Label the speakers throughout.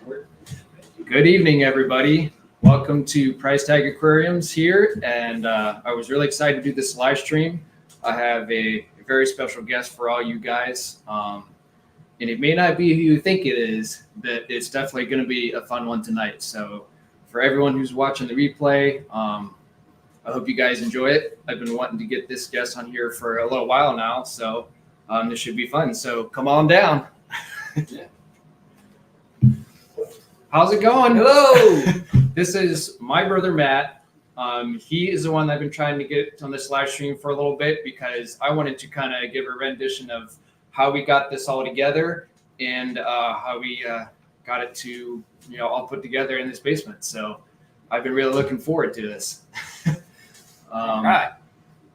Speaker 1: Good evening, everybody. Welcome to Price Tag Aquariums here, and I was really excited to do this live stream. I have a very special guest for all you guys, and it may not be who you think it is, but it's definitely going to be a fun one tonight. So, for everyone who's watching the replay, I hope you guys enjoy it. I've been wanting to get this guest on here for a little while now, so this should be fun. So, come on down. How's it going?
Speaker 2: Hello.
Speaker 1: This is my brother Matt. He is the one that I've been trying to get on this live stream for a little bit because I wanted to kind of give a rendition of how we got this all together and how we got it to all put together in this basement. So I've been really looking forward to this.
Speaker 2: All right.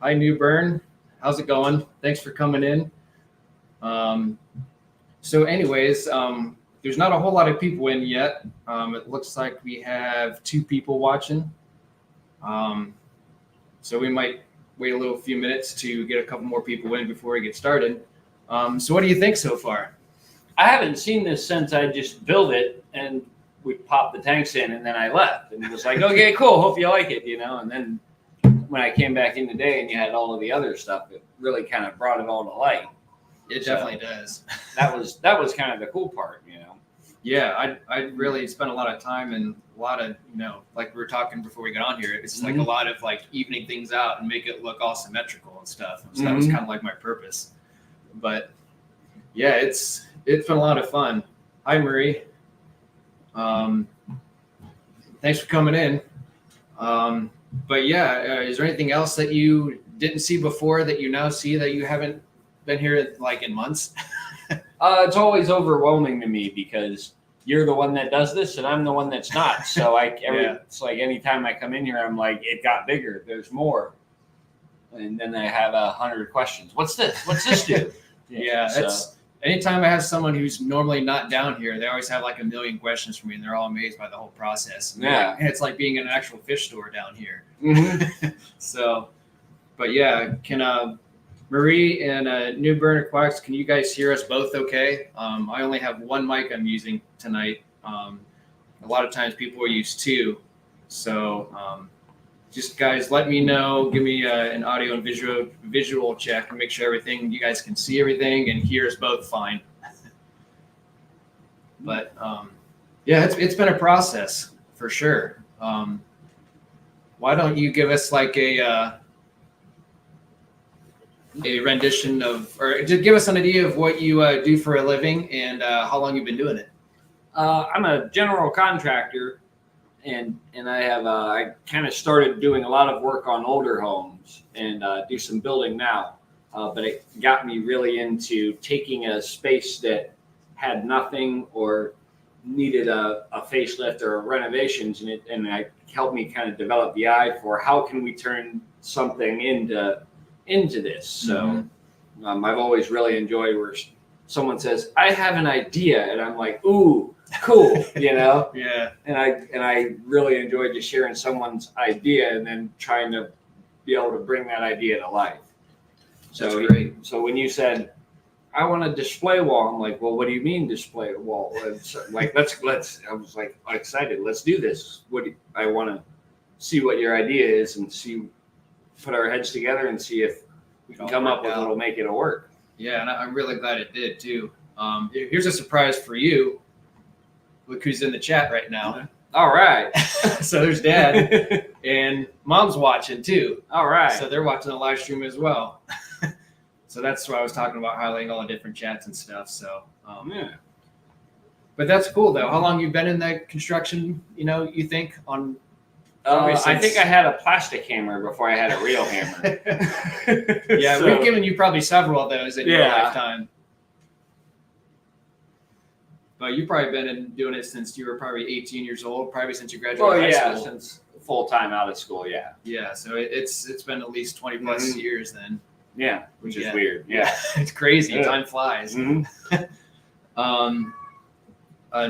Speaker 1: Hi, New Bern. How's it going? Thanks for coming in. So anyways, there's not a whole lot of people in yet. It looks like we have 2 people watching. So we might wait a few minutes to get a couple more people in before we get started. So what do you think so far?
Speaker 2: I haven't seen this since I just built it and we popped the tanks in and then I left and it was like, okay, cool. Hope you like it, And then when I came back in today and you had all of the other stuff, it really kind of brought it all to light.
Speaker 1: It definitely does.
Speaker 2: That was kind of the cool part,
Speaker 1: Yeah, I really spent a lot of time and a lot of, like we were talking before we got on here, it's like a lot of like evening things out and make it look all symmetrical and stuff. So that was kind of like my purpose. But yeah, it's been a lot of fun. Hi, Marie. Thanks for coming in. But yeah, is there anything else that you didn't see before that you now see that you haven't been here like in months?
Speaker 2: It's always overwhelming to me because you're the one that does this and I'm the one that's not. So it's like anytime I come in here, I'm like, it got bigger. There's more. And then I have 100 questions. What's this? What's this do?
Speaker 1: That's anytime I have someone who's normally not down here, they always have like a million questions for me and they're all amazed by the whole process. And it's like being in an actual fish store down here. So, but yeah, can Marie and New Bern Aquatics, can you guys hear us both okay? I only have one mic I'm using tonight. A lot of times people will use 2. So just guys, let me know. Give me an audio and visual check and make sure you guys can see everything and hear us both fine. But yeah, it's been a process for sure. Why don't you give us like a rendition of, or just give us an idea of what you do for a living and how long you've been doing it.
Speaker 2: I'm a general contractor, and I kind of started doing a lot of work on older homes and do some building now. But it got me really into taking a space that had nothing or needed a facelift or renovations, and it helped me kind of develop the eye for how can we turn something into this. So I've always really enjoyed where someone says, I have an idea, and I'm like, ooh, cool,
Speaker 1: Yeah.
Speaker 2: And I really enjoy just sharing someone's idea and then trying to be able to bring that idea to life. So
Speaker 1: great.
Speaker 2: So when you said, I want a display wall, I'm like, well, what do you mean display wall? It's like, let's, I was like excited. Let's do this. I want to see what your idea is and put our heads together and see if we can come up with what'll make it work.
Speaker 1: Yeah, and I'm really glad it did too. Here's a surprise for you. Look who's in the chat right now.
Speaker 2: All right.
Speaker 1: So there's Dad, and Mom's watching too.
Speaker 2: All right.
Speaker 1: So they're watching the live stream as well. So that's why I was talking about highlighting all the different chats and stuff. So
Speaker 2: yeah.
Speaker 1: But that's cool though. How long you been in that construction? You think on?
Speaker 2: I think I had a plastic hammer before I had a real hammer.
Speaker 1: Yeah, so, we've given you probably several of those in your lifetime. But you've probably been doing it since you were probably 18 years old, probably since you graduated high school.
Speaker 2: Since full-time out of school, yeah.
Speaker 1: Yeah, so it's been at least 20 plus years then.
Speaker 2: Yeah, which is weird. Yeah.
Speaker 1: It's crazy. Yeah. Time flies.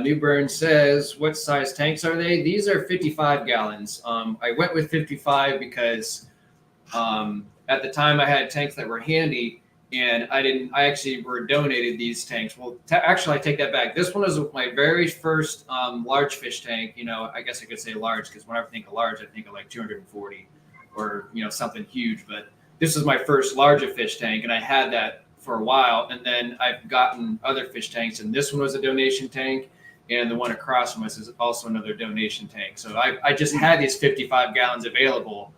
Speaker 1: New Bern says, what size tanks are they? These are 55 gallons. I went with 55 because at the time I had tanks that were handy and I actually were donated these tanks. Well, actually, I take that back. This one was my very first large fish tank. I guess I could say large because whenever I think of large, I think of like 240 or something huge. But this is my first larger fish tank, and I had that for a while. And then I've gotten other fish tanks, and this one was a donation tank, and the one across from us is also another donation tank. So I just had these 55 gallons available.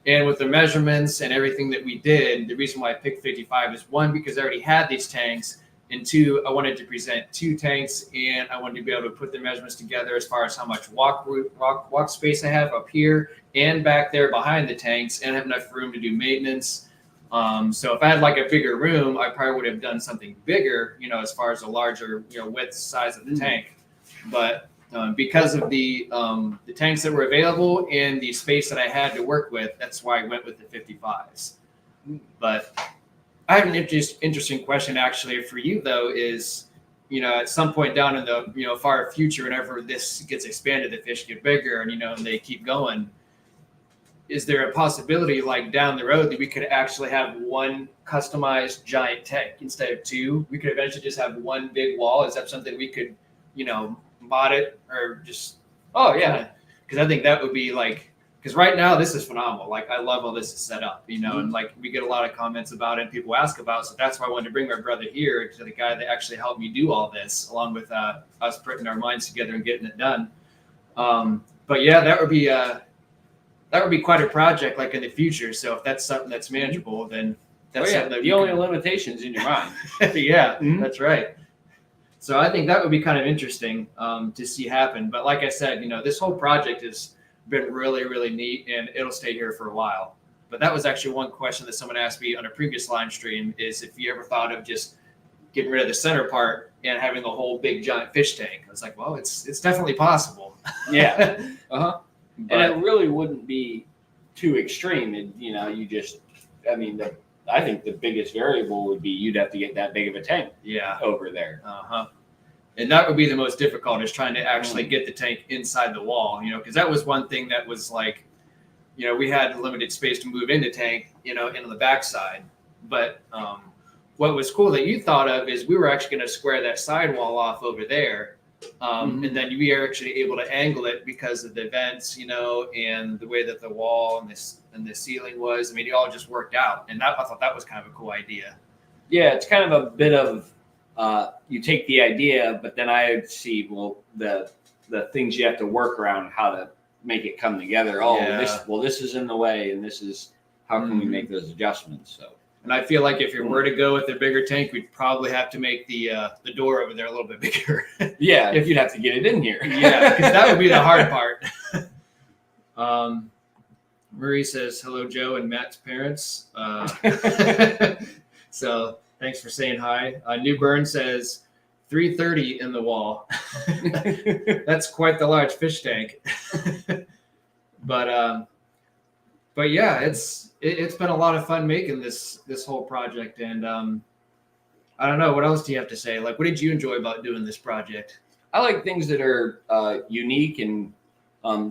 Speaker 1: And with the measurements and everything that we did, the reason why I picked 55 is one, because I already had these tanks, and two, I wanted to present 2 tanks, and I wanted to be able to put the measurements together as far as how much walk space I have up here and back there behind the tanks, and have enough room to do maintenance. So if I had like a bigger room, I probably would have done something bigger, as far as a larger, width size of the tank. But because of the tanks that were available and the space that I had to work with, that's why I went with the 55s. But I have an interesting question actually for you though. Is at some point down in the far future, whenever this gets expanded, the fish get bigger, and they keep going. Is there a possibility, like down the road, that we could actually have one customized giant tank instead of 2? We could eventually just have one big wall. Is that something we could, mod it or just? Oh yeah, because I think that would be like, because right now this is phenomenal. Like I love how this is set up, and like we get a lot of comments about it and people ask about it. So that's why I wanted to bring my brother here, to the guy that actually helped me do all this, along with us putting our minds together and getting it done. But yeah, that would be quite a project, like in the future. So if that's something that's manageable, then that's something that
Speaker 2: the only limitations in your mind.
Speaker 1: Yeah, that's right. So I think that would be kind of interesting to see happen. But like I said, this whole project has been really, really neat, and it'll stay here for a while. But that was actually one question that someone asked me on a previous live stream, is if you ever thought of just getting rid of the center part and having a whole big giant fish tank. I was like, well, it's definitely possible.
Speaker 2: Yeah. Uh-huh. And it really wouldn't be too extreme. And, I think the biggest variable would be you'd have to get that big of a tank over there.
Speaker 1: Uh-huh. And that would be the most difficult, is trying to actually get the tank inside the wall, because that was one thing that was like, we had limited space to move into tank, into the backside. But what was cool that you thought of is we were actually going to square that side wall off over there. And then we are actually able to angle it because of the vents, and the way that the wall and the ceiling was. I mean, it all just worked out, and I thought that was kind of a cool idea.
Speaker 2: Yeah, it's kind of a bit of you take the idea, but then I see the things you have to work around, how to make it come together. This is in the way, and this is how can we make those adjustments. So.
Speaker 1: And I feel like if you were to go with a bigger tank, we'd probably have to make the door over there a little bit bigger.
Speaker 2: Yeah, if you'd have to get it in here.
Speaker 1: Yeah, because that would be the hard part. Marie says, hello, Joe and Matt's parents. So thanks for saying hi. New Bern says, 330 in the wall. That's quite the large fish tank. But yeah, it's been a lot of fun making this whole project, and I don't know, what else do you have to say? Like, what did you enjoy about doing this project?
Speaker 2: I like things that are unique, and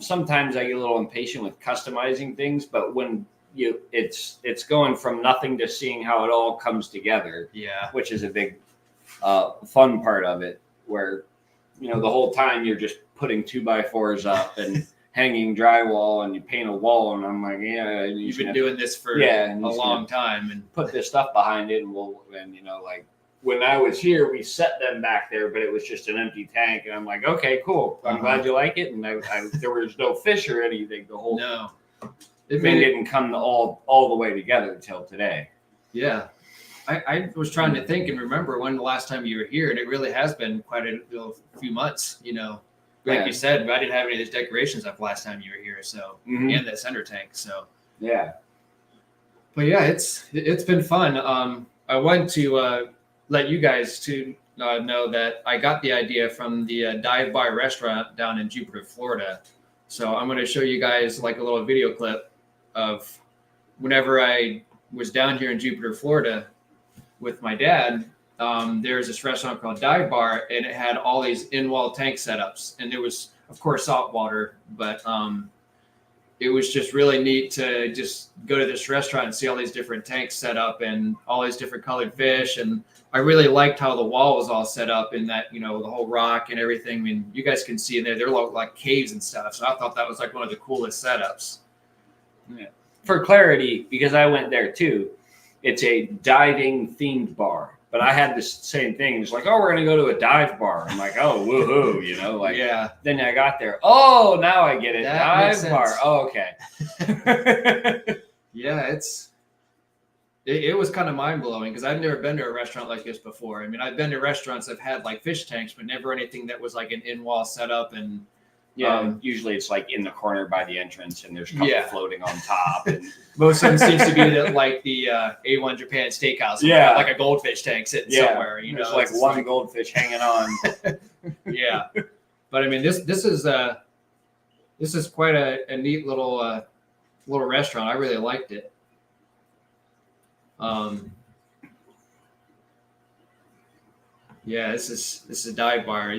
Speaker 2: sometimes I get a little impatient with customizing things, but when it's going from nothing to seeing how it all comes together.
Speaker 1: Yeah,
Speaker 2: which is a big fun part of it, where the whole time you're just putting 2x4s up and hanging drywall, and you paint a wall, and I'm like, yeah,
Speaker 1: you've been doing this for a long time, and
Speaker 2: put this stuff behind it, and like when I was here, we set them back there, but it was just an empty tank, and I'm like, okay, cool, I'm glad you like it, and there was no fish or anything. The whole it didn't come all the way together until today.
Speaker 1: Yeah, I was trying to think and remember when the last time you were here, and it really has been quite a few months, Like you said, I didn't have any of these decorations up last time you were here, so and that center tank. So
Speaker 2: yeah,
Speaker 1: but yeah, it's been fun. I want to let you guys know that I got the idea from the Dive Bar restaurant down in Jupiter, Florida. So I'm going to show you guys like a little video clip of whenever I was down here in Jupiter, Florida, with my dad. There's this restaurant called Dive Bar, and it had all these in-wall tank setups, and there was, of course, salt water, but it was just really neat to just go to this restaurant and see all these different tanks set up and all these different colored fish. And I really liked how the wall was all set up in that, the whole rock and everything. I mean, you guys can see in there, they're like caves and stuff. So I thought that was like one of the coolest setups.
Speaker 2: Yeah. For clarity, because I went there too, it's a diving themed bar. But I had this same thing. It's like, oh, we're going to go to a dive bar. I'm like, oh, woohoo, like, yeah. Then I got there. Oh, now I get it.
Speaker 1: That
Speaker 2: dive bar. Oh, okay.
Speaker 1: Yeah, it was kind of mind blowing because I've never been to a restaurant like this before. I mean, I've been to restaurants that have had like fish tanks, but never anything that was like an in-wall setup. And
Speaker 2: usually it's like in the corner by the entrance, and there's a couple floating on top. And
Speaker 1: most of them seems to be like the A1 Japan Steakhouse.
Speaker 2: Yeah,
Speaker 1: like a goldfish tank sitting somewhere.
Speaker 2: There's like one goldfish hanging on.
Speaker 1: Yeah, but I mean, this is quite a neat little restaurant. I really liked it. Yeah, this is a dive bar.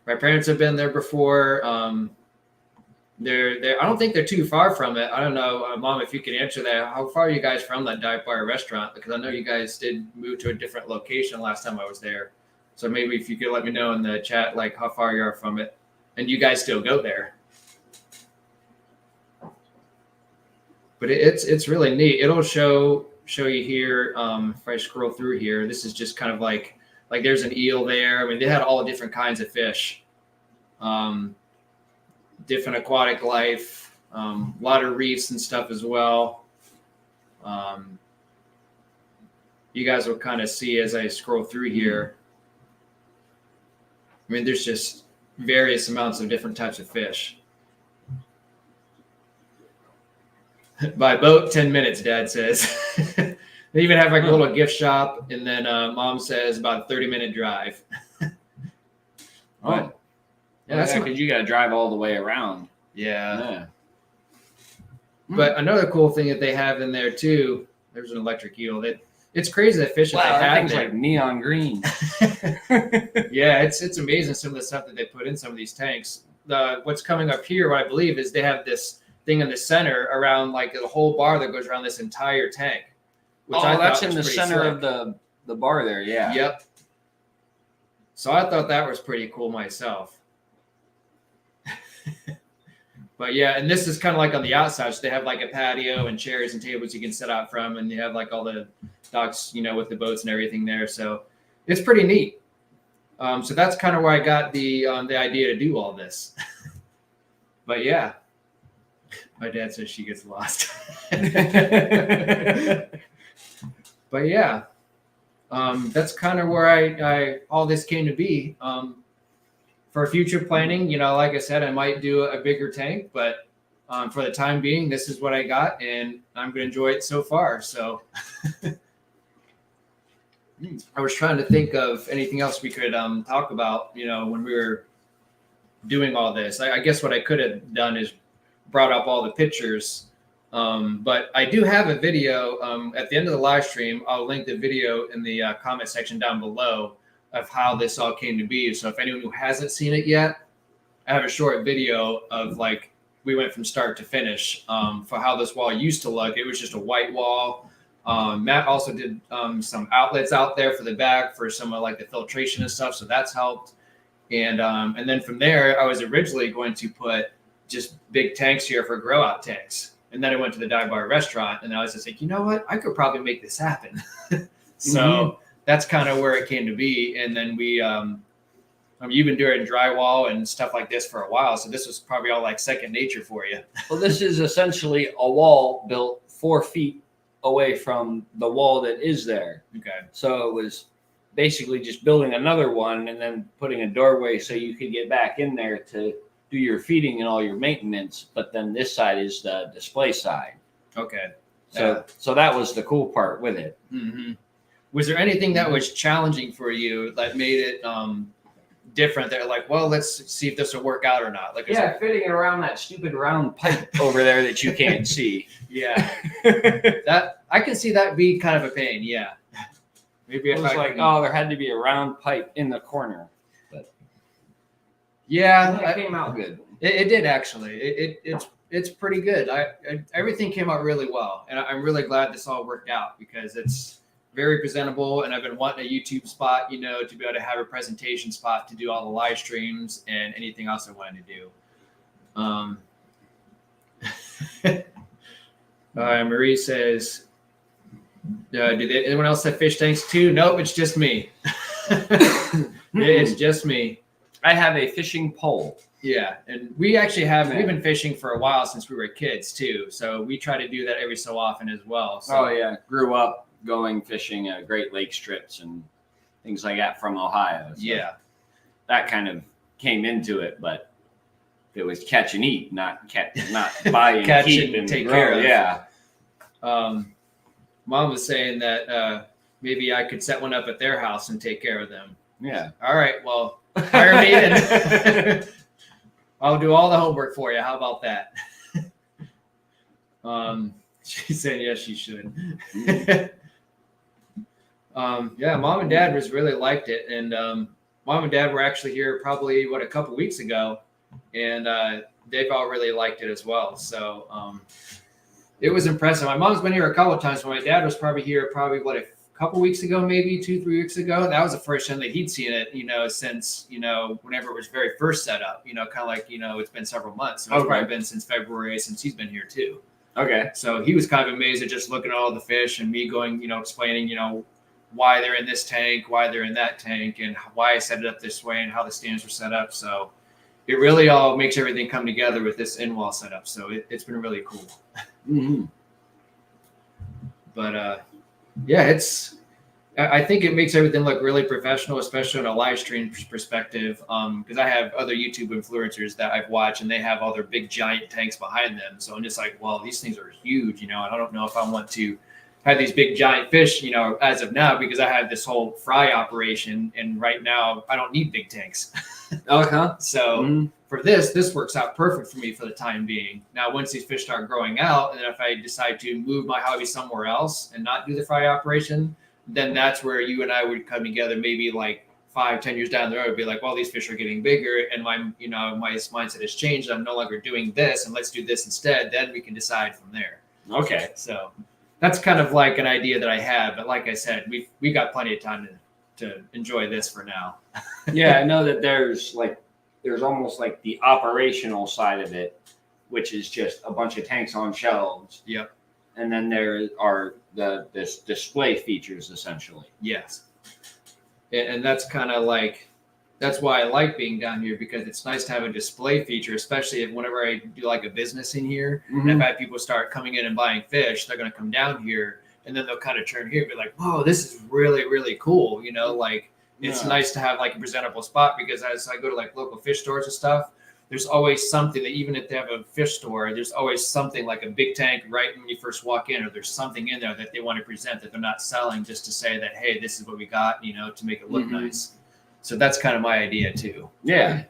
Speaker 1: My parents have been there before. They're I don't think they're too far from it. I don't know, Mom, if you can answer that. How far are you guys from that dive bar restaurant? Because I know you guys did move to a different location last time I was there. So maybe if you could let me know in the chat, like how far you are from it, and you guys still go there. But it's really neat. It'll show you here. If I scroll through here, this is just kind of like there's an eel there. I mean, they had all different kinds of fish, different aquatic life, a lot of reefs and stuff as well. You guys will kind of see as I scroll through here. I mean, there's just various amounts of different types of fish. By boat, 10 minutes, Dad says. They even have like a little gift shop, and then Mom says about a 30-minute drive.
Speaker 2: But, because you got to drive all the way around.
Speaker 1: Yeah. But another cool thing that they have in there too, there's an electric eel. It's crazy the fish that they have
Speaker 2: things
Speaker 1: there.
Speaker 2: Like neon green.
Speaker 1: Yeah, it's amazing some of the stuff that they put in some of these tanks. What's coming up here, what I believe, is they have this thing in the center around like the whole bar that goes around this entire tank.
Speaker 2: Which that's in the center of the bar there. Yeah.
Speaker 1: Yep. So I thought that was pretty cool myself. But yeah, and this is kind of like on the outside. So they have like a patio and chairs and tables you can sit out from, and you have like all the docks, with the boats and everything there. So it's pretty neat. So that's kind of where I got the idea to do all this. But yeah, my dad says she gets lost. But yeah, that's kind of where I all this came to be. For future planning, like I said, I might do a bigger tank, but for the time being, this is what I got, and I'm going to enjoy it so far. So I was trying to think of anything else we could talk about, when we were doing all this. I guess what I could have done is brought up all the pictures. But I do have a video at the end of the live stream. I'll link the video in the comment section down below of how this all came to be. So if anyone who hasn't seen it yet, I have a short video of like we went from start to finish for how this wall used to look. It was just a white wall. Matt also did some outlets out there for the back for some of like the filtration and stuff. So that's helped. And then from there, I was originally going to put just big tanks here for grow out tanks. And then I went to the dive bar restaurant, and I was just like, you know what? I could probably make this happen. So that's kind of where it came to be. And then you've been doing drywall and stuff like this for a while. So this was probably all like second nature for you.
Speaker 2: Well, this is essentially a wall built 4 feet away from the wall that is there.
Speaker 1: Okay.
Speaker 2: So it was basically just building another one and then putting a doorway so you could get back in there to do your feeding and all your maintenance. But then this side is the display side.
Speaker 1: Okay.
Speaker 2: So that was the cool part with it.
Speaker 1: Mm-hmm. Was there anything that was challenging for you that made it different? That like, well, let's see if this will work out or not. Like,
Speaker 2: fitting it around that stupid round pipe over there that you can't see.
Speaker 1: Yeah, that I can see that be kind of a pain. Yeah,
Speaker 2: maybe it was like, there had to be a round pipe in the corner. But
Speaker 1: yeah,
Speaker 2: it came out good.
Speaker 1: It did actually. It's pretty good. Everything came out really well, and I'm really glad this all worked out because it's very presentable. And I've been wanting a YouTube spot, to be able to have a presentation spot to do all the live streams and anything else I wanted to do. Marie says, did anyone else have fish tanks too? Nope, it's just me. It's just me.
Speaker 2: I have a fishing pole.
Speaker 1: Yeah, and we actually we've been fishing for a while since we were kids too. So we try to do that every so often as well. So.
Speaker 2: Oh yeah, grew up going fishing at Great Lakes trips and things like that from Ohio. So
Speaker 1: yeah,
Speaker 2: that kind of came into it, but it was catch and eat, not buy and
Speaker 1: catch
Speaker 2: keep
Speaker 1: and take
Speaker 2: grow.
Speaker 1: care of.
Speaker 2: Yeah.
Speaker 1: Mom was saying that maybe I could set one up at their house and take care of them.
Speaker 2: Yeah.
Speaker 1: All right. Well, hire me and I'll do all the homework for you. How about that? She said, yes, you should. Yeah, Mom and Dad really liked it. And Mom and Dad were actually here probably, a couple weeks ago. And they've all really liked it as well. So it was impressive. My mom's been here a couple of times, but my dad was probably here a couple weeks ago, maybe 2-3 weeks ago. That was the first time that he'd seen it, since, whenever it was very first set up, kind of like, it's been several months. So it's probably been since February since he's been here too.
Speaker 2: Okay.
Speaker 1: So he was kind of amazed at just looking at all the fish and me going, explaining, why they're in this tank, why they're in that tank, and why I set it up this way and how the stands were set up. So it really all makes everything come together with this in-wall setup. So it's been really cool.
Speaker 2: Mm-hmm.
Speaker 1: But yeah, I think it makes everything look really professional, especially on a live stream perspective. Because I have other YouTube influencers that I've watched and they have all their big giant tanks behind them. So I'm just like, well, these things are huge, and I don't know if I want to have these big giant fish, as of now, because I have this whole fry operation. And right now I don't need big tanks.
Speaker 2: Okay.
Speaker 1: So for this works out perfect for me for the time being. Now, once these fish start growing out, and then if I decide to move my hobby somewhere else and not do the fry operation, then that's where you and I would come together, maybe like 5-10 years down the road, be like, well, these fish are getting bigger and my mindset has changed. I'm no longer doing this and let's do this instead. Then we can decide from there.
Speaker 2: Okay.
Speaker 1: So that's kind of like an idea that I have. But like I said, we got plenty of time to enjoy this for now.
Speaker 2: Yeah, I know that there's almost like the operational side of it, which is just a bunch of tanks on shelves.
Speaker 1: Yep.
Speaker 2: And then there are the display features essentially.
Speaker 1: Yes. And that's kind of like, that's why I like being down here, because it's nice to have a display feature, especially whenever I do like a business in here.
Speaker 2: Mm-hmm.
Speaker 1: And if I have people start coming in and buying fish, they're going to come down here and then they'll kind of turn here and be like, whoa, this is really, really cool. It's nice to have like a presentable spot, because as I go to like local fish stores and stuff, there's always something that, even if they have a fish store, there's always something like a big tank right when you first walk in, or there's something in there that they want to present that they're not selling, just to say that, hey, this is what we got, to make it look nice. So that's kind of my idea too.
Speaker 2: Yeah.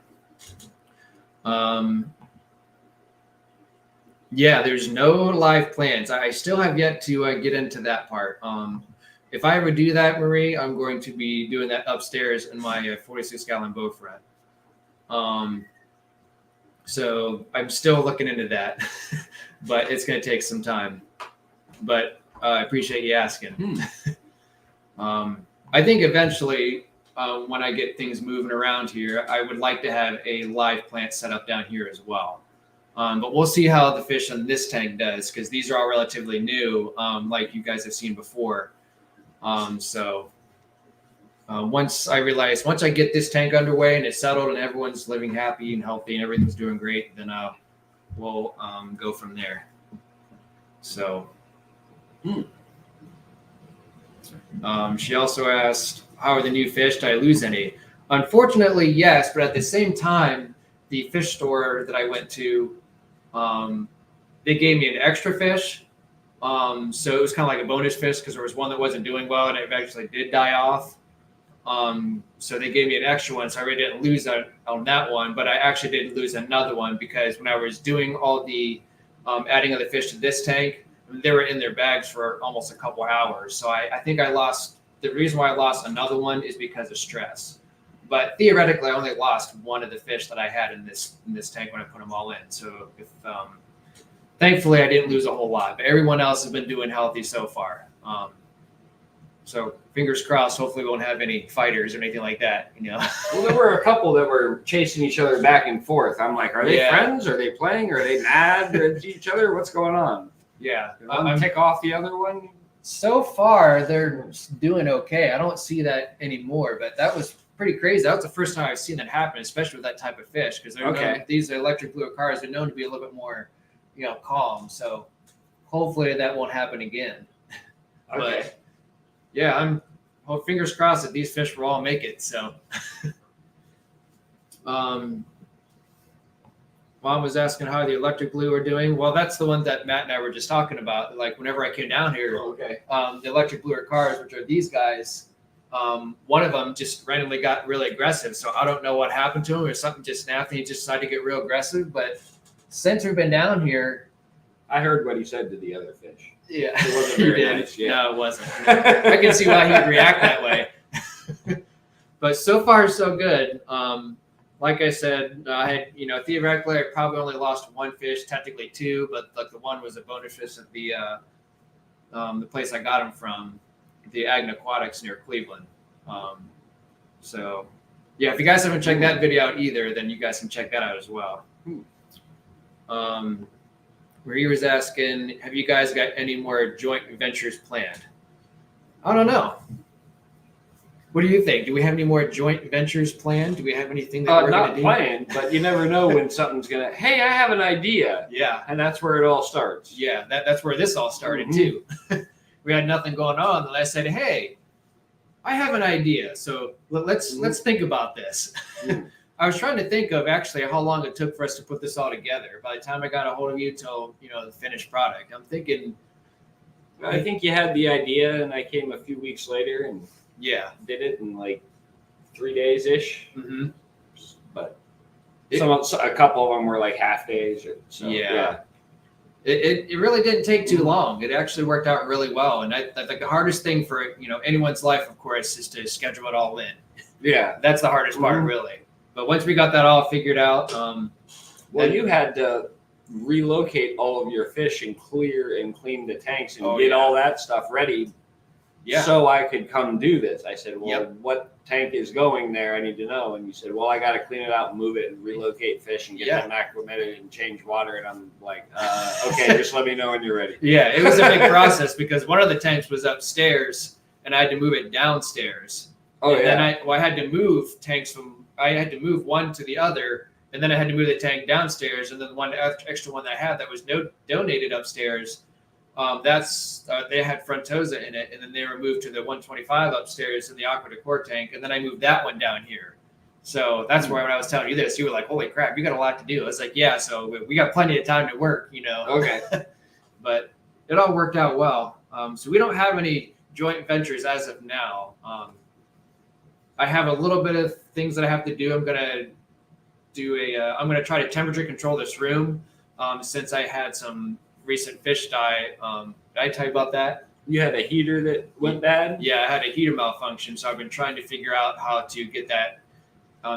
Speaker 1: Yeah, there's no live plans. I still have yet to get into that part. If I ever do that, Marie, I'm going to be doing that upstairs in my 46-gallon Beaufort. So I'm still looking into that, but it's going to take some time. But I appreciate you asking. I think eventually, when I get things moving around here, I would like to have a live plant set up down here as well. But we'll see how the fish on this tank does, because these are all relatively new, like you guys have seen before. Once I get this tank underway and it's settled and everyone's living happy and healthy and everything's doing great, then we'll go from there. So, she also asked, how are the new fish? Did I lose any? Unfortunately, yes, but at the same time, the fish store that I went to, they gave me an extra fish. So it was kind of like a bonus fish, because there was one that wasn't doing well and it actually did die off. So they gave me an extra one. So I really didn't lose on that one, but I actually did lose another one, because when I was doing all the adding of the fish to this tank, they were in their bags for almost a couple hours. So I think the reason why I lost another one is because of stress. But theoretically, I only lost one of the fish that I had in this tank when I put them all in. So thankfully I didn't lose a whole lot, but everyone else has been doing healthy so far. So fingers crossed, hopefully we won't have any fighters or anything like that, you know.
Speaker 2: Well, there were a couple that were chasing each other back and forth. I'm like, are they friends? Are they playing? Are they mad at each other? What's going on?
Speaker 1: Yeah.
Speaker 2: Did one tick off the other one?
Speaker 1: So far, they're doing okay. I don't see that anymore, but that was pretty crazy. That was the first time I've seen that happen, especially with that type of fish, because these electric lure cars are known to be a little bit more, you know, calm. So hopefully that won't happen again.
Speaker 2: Okay.
Speaker 1: But yeah, fingers crossed that these fish will all make it. So, Mom was asking how the electric blue are doing. Well, that's the one that Matt and I were just talking about. Like whenever I came down here, the electric blue cars, which are these guys, one of them just randomly got really aggressive. So I don't know what happened to him, or something just snapped and he just decided to get real aggressive. But since we've been down here,
Speaker 2: I heard what he said to the other fish.
Speaker 1: Yeah,
Speaker 2: it wasn't very nice. Yeah.
Speaker 1: No, it wasn't. I can see why he'd react that way. But so far, so good. Like I said, I had, you know, theoretically, I probably only lost one fish, technically two, but like the one was a bonus fish at the place I got him from, the Agna Aquatics near Cleveland. So, yeah, if you guys haven't checked that video out either, then you guys can check that out as well. Where he was asking, have you guys got any more joint ventures planned? I don't know. What do you think? Do we have any more joint ventures planned? Do we have anything that we're going to do?
Speaker 2: Not planned, but you never know when something's going to, hey, I have an idea.
Speaker 1: Yeah.
Speaker 2: And that's where it all starts.
Speaker 1: Yeah, that's where this all started too. We had nothing going on, and I said, hey, I have an idea. So let's think about this. I was trying to think of actually how long it took for us to put this all together. By the time I got a hold of you till, you know, the finished product, I'm thinking.
Speaker 2: I think you had the idea, and I came a few weeks later and did it in like 3 days ish.
Speaker 1: Mm-hmm.
Speaker 2: But a couple of them were like half days.
Speaker 1: It really didn't take too long. It actually worked out really well. And I think the hardest thing for, you know, anyone's life, of course, is to schedule it all in.
Speaker 2: Yeah,
Speaker 1: that's the hardest part, really. But once we got that all figured out,
Speaker 2: well, you had to relocate all of your fish and clear and clean the tanks and get all that stuff ready. Yeah. So I could come do this. I said, well, what tank is going there? I need to know. And you said, well, I got to clean it out and move it and relocate fish and get them acclimated and change water. And I'm like, okay, just let me know when you're ready.
Speaker 1: Yeah, it was a big process because one of the tanks was upstairs and I had to move it downstairs.
Speaker 2: Oh,
Speaker 1: and then I had to move tanks I had to move one to the other, and then I had to move the tank downstairs, and then one extra one that I had that was donated upstairs. They had Frontosa in it, and then they were moved to the 125 upstairs in the Aqua Decor tank, and then I moved that one down here. So that's why when I was telling you this, you were like, "Holy crap, you got a lot to do." I was like, "Yeah, so we got plenty of time to work, you know."
Speaker 2: Okay.
Speaker 1: But it all worked out well. So we don't have any joint ventures as of now. I have a little bit of things that I have to do. I'm gonna try to temperature control this room since I had some recent fish die. Did I tell you about that?
Speaker 2: You had a heater that went bad?
Speaker 1: Yeah, I had a heater malfunction, so I've been trying to figure out how to get that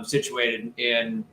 Speaker 1: situated. And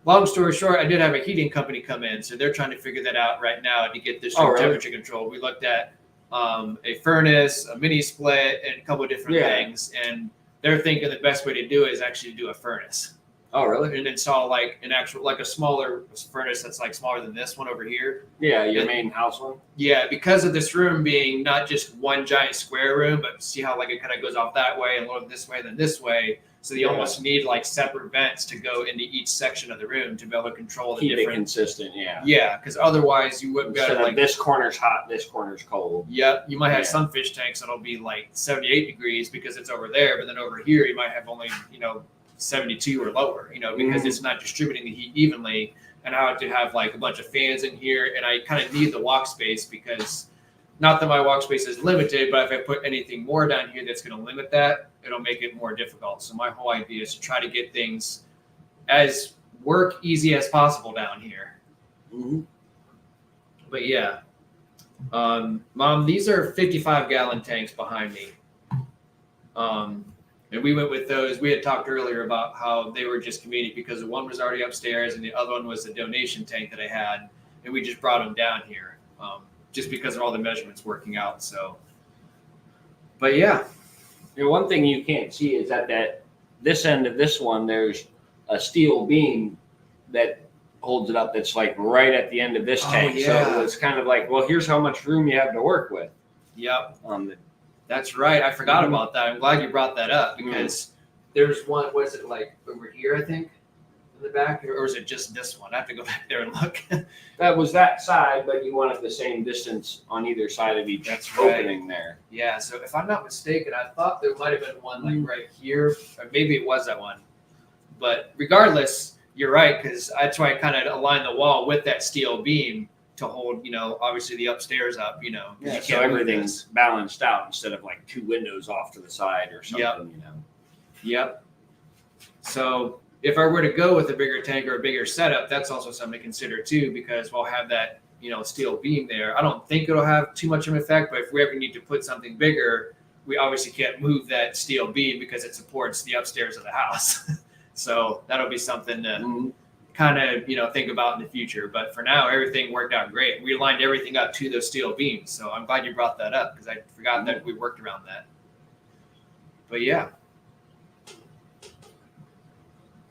Speaker 1: long story short, I did have a heating company come in, so they're trying to figure that out right now to get this room temperature controlled. We looked at a furnace, a mini split, and a couple of different things, and they're thinking the best way to do it is actually do a furnace.
Speaker 2: Oh, really?
Speaker 1: And install like a smaller furnace that's like smaller than this one over here.
Speaker 2: Yeah, your main house one.
Speaker 1: Yeah, because of this room being not just one giant square room, but see how like it kind of goes off that way and a little this way, then this way. So you almost need like separate vents to go into each section of the room to be able to control the
Speaker 2: keep
Speaker 1: different.
Speaker 2: It consistent, yeah.
Speaker 1: Yeah, because otherwise you wouldn't be able to like
Speaker 2: this corner's hot, this corner's cold.
Speaker 1: Yep, you might have some fish tanks that'll be like 78 degrees because it's over there, but then over here you might have only 72 or lower, because it's not distributing the heat evenly. And I have to have like a bunch of fans in here, and I kind of need the walk space because not that my walk space is limited, but if I put anything more down here that's going to limit that, it'll make it more difficult. So my whole idea is to try to get things as work easy as possible down here.
Speaker 2: Mm-hmm.
Speaker 1: But yeah, Mom, these are 55-gallon tanks behind me. And we went with those. We had talked earlier about how they were just convenient because the one was already upstairs and the other one was a donation tank that I had, and we just brought them down here. just because of all the measurements working out. So, but yeah.
Speaker 2: One thing you can't see is that this end of this one, there's a steel beam that holds it up. That's like right at the end of this tank.
Speaker 1: Yeah.
Speaker 2: So it's kind of like, well, here's how much room you have to work with.
Speaker 1: Yep. That's right. I forgot about that. I'm glad you brought that up because there's one. What is it like over here? I think in the back, or is it just this one? I have to go back there and look.
Speaker 2: That was that side, but you wanted the same distance on either side of each opening there.
Speaker 1: Yeah. So if I'm not mistaken, I thought there might have been one like right here, or maybe it was that one. But regardless, you're right because that's why I kind of aligned the wall with that steel beam to hold, obviously the upstairs up,
Speaker 2: Yeah, so everything's balanced out instead of like two windows off to the side or something,
Speaker 1: Yep. So if I were to go with a bigger tank or a bigger setup, that's also something to consider too, because we'll have that, steel beam there. I don't think it'll have too much of an effect, but if we ever need to put something bigger, we obviously can't move that steel beam because it supports the upstairs of the house. So that'll be something to kind of, think about in the future. But for now, everything worked out great. We lined everything up to those steel beams. So I'm glad you brought that up because I forgot that we worked around that. But yeah.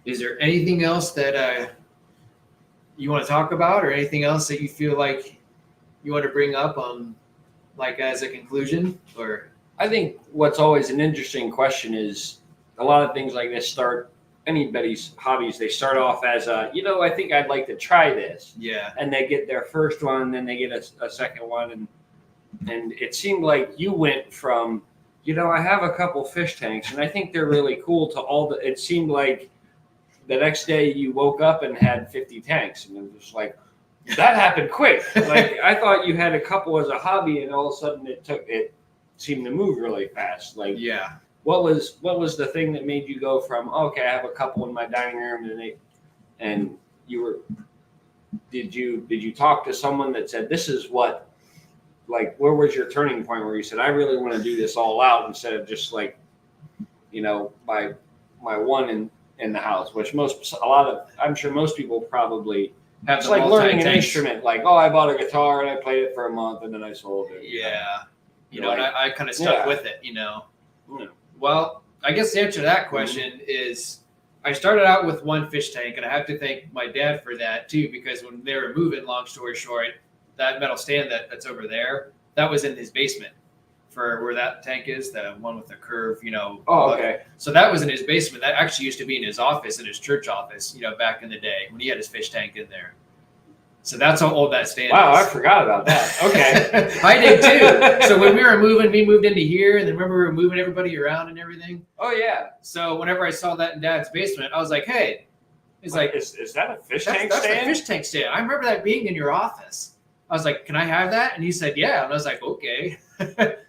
Speaker 1: Is there anything else that you want to talk about or anything else that you feel like you want to bring up like as a conclusion? Or
Speaker 2: I think what's always an interesting question is a lot of things like this anybody's hobbies, they start off as I think I'd like to try this.
Speaker 1: Yeah.
Speaker 2: And they get their first one, then they get a second one. And it seemed like you went from, I have a couple fish tanks and I think they're really cool to it seemed like the next day you woke up and had 50 tanks and it was like, that happened quick. Like I thought you had a couple as a hobby and all of a sudden it seemed to move really fast. Like,
Speaker 1: yeah.
Speaker 2: What was the thing that made you go from okay, I have a couple in my dining room and you were did you talk to someone that said this is what, like where was your turning point where you said I really want to do this all out instead of just like my one in the house, which I'm sure most people probably have. It's like learning an instrument, like I bought a guitar and I played it for a month and then I sold it.
Speaker 1: Yeah. And I kind of stuck with it, Yeah. Well, I guess the answer to that question is I started out with one fish tank, and I have to thank my dad for that too, because when they were moving, long story short, that metal stand that's over there, that was in his basement for where that tank is, the one with the curve,
Speaker 2: Oh, okay.
Speaker 1: So that was in his basement. That actually used to be in his office, in his church office, back in the day when he had his fish tank in there. So that's how old that stand is.
Speaker 2: Wow, I forgot about that. Okay.
Speaker 1: I did too. So when we were moving, we moved into here, and then remember we were moving everybody around and everything?
Speaker 2: Oh, yeah.
Speaker 1: So whenever I saw that in Dad's basement, I was like, hey. He's like,
Speaker 2: is that a fish tank stand?
Speaker 1: That's a fish tank stand. I remember that being in your office. I was like, can I have that? And he said, yeah. And I was like, okay.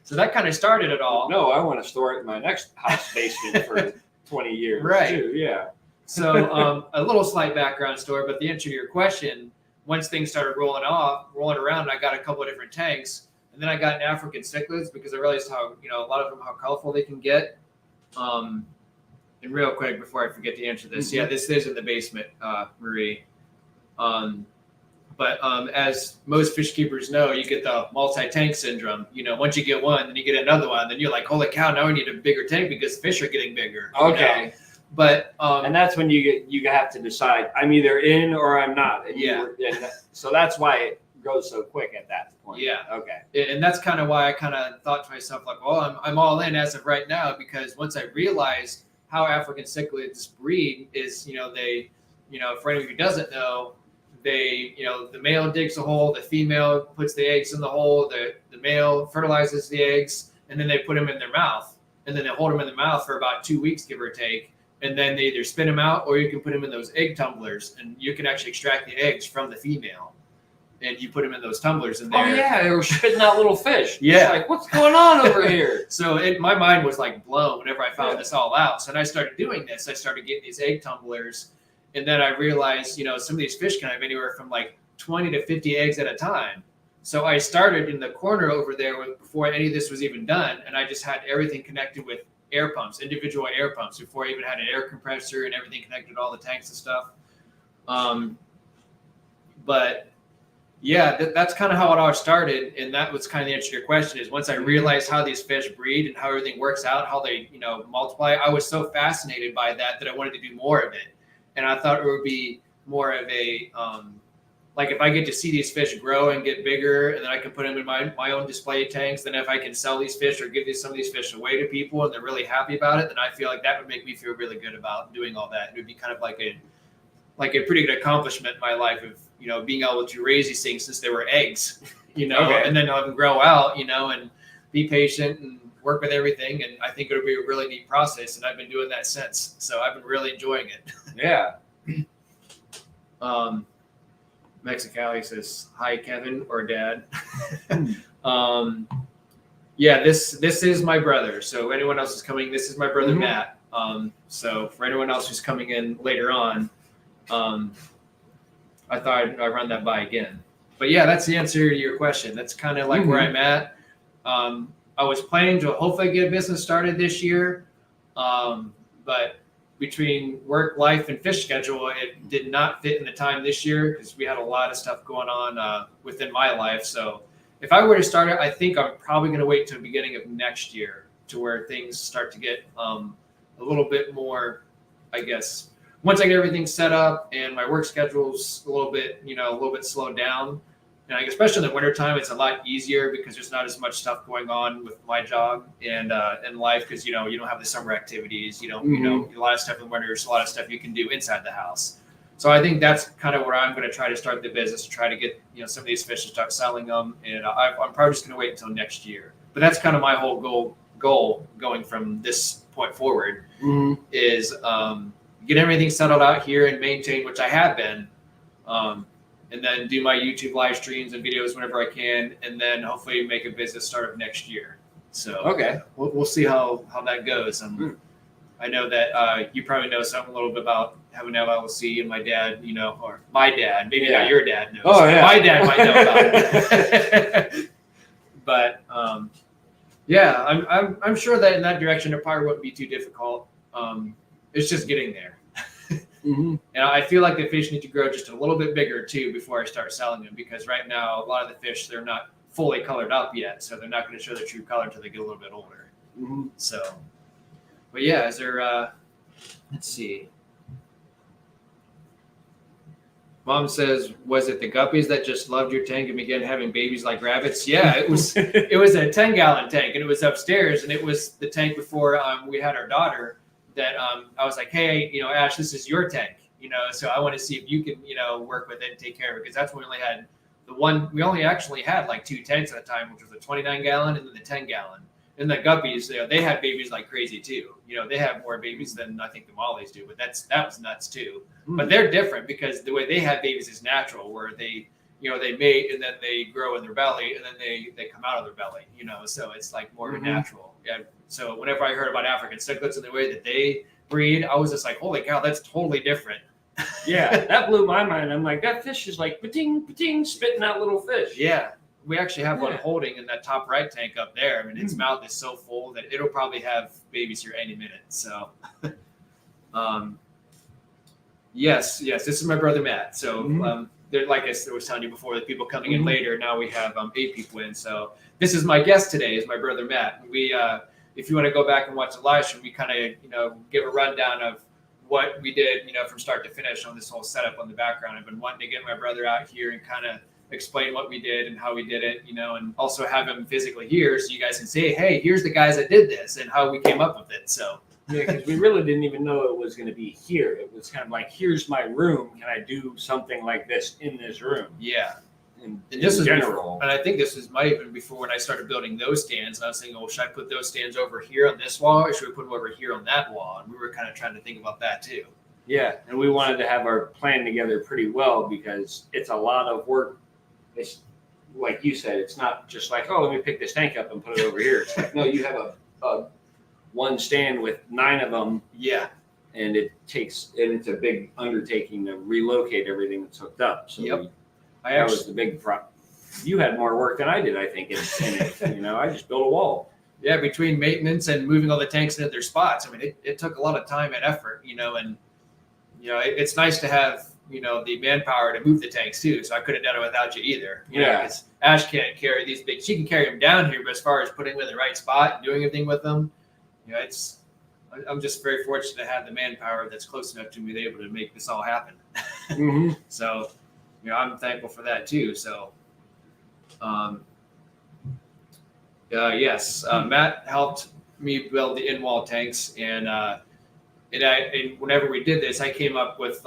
Speaker 1: So that kind of started it all.
Speaker 2: No, I want to store it in my next house basement for 20 years.
Speaker 1: Right.
Speaker 2: Too. Yeah.
Speaker 1: So a little slight background story, but the answer to your question, once things started rolling around, I got a couple of different tanks, and then I got African cichlids because I realized how, a lot of them, how colorful they can get. And real quick, before I forget to answer this, yeah, this is in the basement, Marie. But as most fish keepers know, you get the multi-tank syndrome. Once you get one, then you get another one, then you're like, holy cow, now we need a bigger tank because fish are getting bigger.
Speaker 2: Okay.
Speaker 1: But
Speaker 2: and that's when you have to decide I'm either in or I'm not. So that's why it goes so quick at that point.
Speaker 1: Yeah.
Speaker 2: Okay.
Speaker 1: And that's kind of why I kind of thought to myself like, well, I'm all in as of right now, because once I realized how African cichlids breed is, they, for anyone who doesn't know, they, the male digs a hole, the female puts the eggs in the hole, the male fertilizes the eggs, and then they put them in their mouth, and then they hold them in the mouth for about 2 weeks, give or take. And then they either spin them out or you can put them in those egg tumblers, and you can actually extract the eggs from the female and you put them in those tumblers in there.
Speaker 2: Oh yeah, they were spitting out little fish.
Speaker 1: Yeah.
Speaker 2: It's like, what's going on over here?
Speaker 1: So my mind was like blown whenever I found this all out. So then I started doing this. I started getting these egg tumblers, and then I realized, some of these fish can have anywhere from like 20 to 50 eggs at a time. So I started in the corner over there before any of this was even done, and I just had everything connected with air pumps, individual air pumps, before I even had an air compressor and everything connected to all the tanks and stuff. But Yeah, that's kind of how it all started, and that was kind of the answer to your question. Is once I realized how these fish breed and how everything works out, how they multiply, I was so fascinated by that I wanted to do more of it, and I thought it would be more of a like if I get to see these fish grow and get bigger, and then I can put them in my own display tanks. Then if I can sell these fish or give some of these fish away to people, and they're really happy about it, then I feel like that would make me feel really good about doing all that. It would be kind of like a pretty good accomplishment in my life of being able to raise these things since they were eggs,
Speaker 2: Okay.
Speaker 1: and then let them grow out, and be patient and work with everything. And I think it'll be a really neat process, and I've been doing that since. So I've been really enjoying it.
Speaker 2: Yeah.
Speaker 1: Mexicali says, "Hi, Kevin," or Dad. Yeah, this is my brother. So anyone else is coming, this is my brother Matt. So for anyone else who's coming in later on, I thought I'd run that by again. But yeah, that's the answer to your question. That's kind of like where I'm at. I was planning to hopefully get a business started this year, but between work, life, and fish schedule, it did not fit in the time this year because we had a lot of stuff going on within my life. So if I were to start it, I think I'm probably going to wait till the beginning of next year to where things start to get a little bit more, I guess, once I get everything set up and my work schedule's a little bit slowed down. And especially in the wintertime, it's a lot easier because there's not as much stuff going on with my job and in life because you don't have the summer activities. A lot of stuff in the winter. There's a lot of stuff you can do inside the house. So I think that's kind of where I'm going to try to start the business to try to get some of these fish and start selling them. And I'm probably just going to wait until next year. But that's kind of my whole goal going from this point forward is get everything settled out here and maintain, which I have been. And then do my YouTube live streams and videos whenever I can, and then hopefully make a business start of next year. So
Speaker 2: okay,
Speaker 1: we'll see how that goes. I know that you probably know something a little bit about having an LLC, and my dad, or my dad, maybe not your dad knows.
Speaker 2: Oh yeah,
Speaker 1: my dad might know about it. But yeah, I'm sure that in that direction it probably wouldn't be too difficult. It's just getting there. And I feel like the fish need to grow just a little bit bigger too before I start selling them, because right now a lot of the fish, they're not fully colored up yet, so they're not going to show their true color until they get a little bit older. So, but yeah, is there? Let's see. Mom says, was it the guppies that just loved your tank and began having babies like rabbits? Yeah, it was. It was a 10-gallon tank, and it was upstairs, and it was the tank before we had our daughter. That I was like, hey, Ash, this is your tank, so I want to see if you can, work with it and take care of it, because that's when we only had we only actually had like 2 tanks at the time, which was a 29-gallon and then the 10-gallon. And the guppies, they had babies like crazy too. They have more babies than I think the mollies do, but that was nuts too. But they're different because the way they have babies is natural, where they mate and then they grow in their belly and then they come out of their belly, so it's like more natural. Yeah. So whenever I heard about African cichlids and the way that they breed, I was just like, holy cow, that's totally different.
Speaker 2: Yeah, that blew my mind. I'm like, that fish is like pating, pating, spitting out little fish.
Speaker 1: Yeah. We actually have one holding in that top right tank up there. I mean, its mouth is so full that it'll probably have babies here any minute. So, yes, this is my brother Matt. So, there, like I was telling you before, the people coming in later. Now we have 8 people in. So this is my guest today, is my brother Matt. We, if you want to go back and watch the live stream, we kind of give a rundown of what we did, from start to finish on this whole setup on the background. I've been wanting to get my brother out here and kind of explain what we did and how we did it, and also have him physically here so you guys can say, hey, here's the guys that did this and how we came up with it. So
Speaker 2: yeah, because we really didn't even know it was going to be here. It was kind of like, here's my room. Can I do something like this in this room?
Speaker 1: Yeah.
Speaker 2: And
Speaker 1: this is
Speaker 2: general.
Speaker 1: And I think this might have been before when I started building those stands. And I was thinking, well, should I put those stands over here on this wall, or should we put them over here on that wall? And we were kind of trying to think about that too.
Speaker 2: Yeah, and we wanted to have our plan together pretty well, because it's a lot of work. It's like you said, it's not just like, oh, let me pick this tank up and put it over here. It's like, no, you have a one stand with 9 of them.
Speaker 1: Yeah.
Speaker 2: And it's a big undertaking to relocate everything that's hooked up. So that was the big problem. You had more work than I did, I think, in it. I just built a wall.
Speaker 1: Yeah, between maintenance and moving all the tanks into their spots. I mean, it took a lot of time and effort, and it's nice to have the manpower to move the tanks too. So I couldn't have done it without you either.
Speaker 2: Yeah.
Speaker 1: Because Ash can't carry these big. She can carry them down here, but as far as putting them in the right spot and doing everything with them, I'm just very fortunate to have the manpower that's close enough to be able to make this all happen.
Speaker 2: Mm-hmm.
Speaker 1: So, I'm thankful for that too. So, yes, Matt helped me build the in-wall tanks, and whenever we did this, I came up with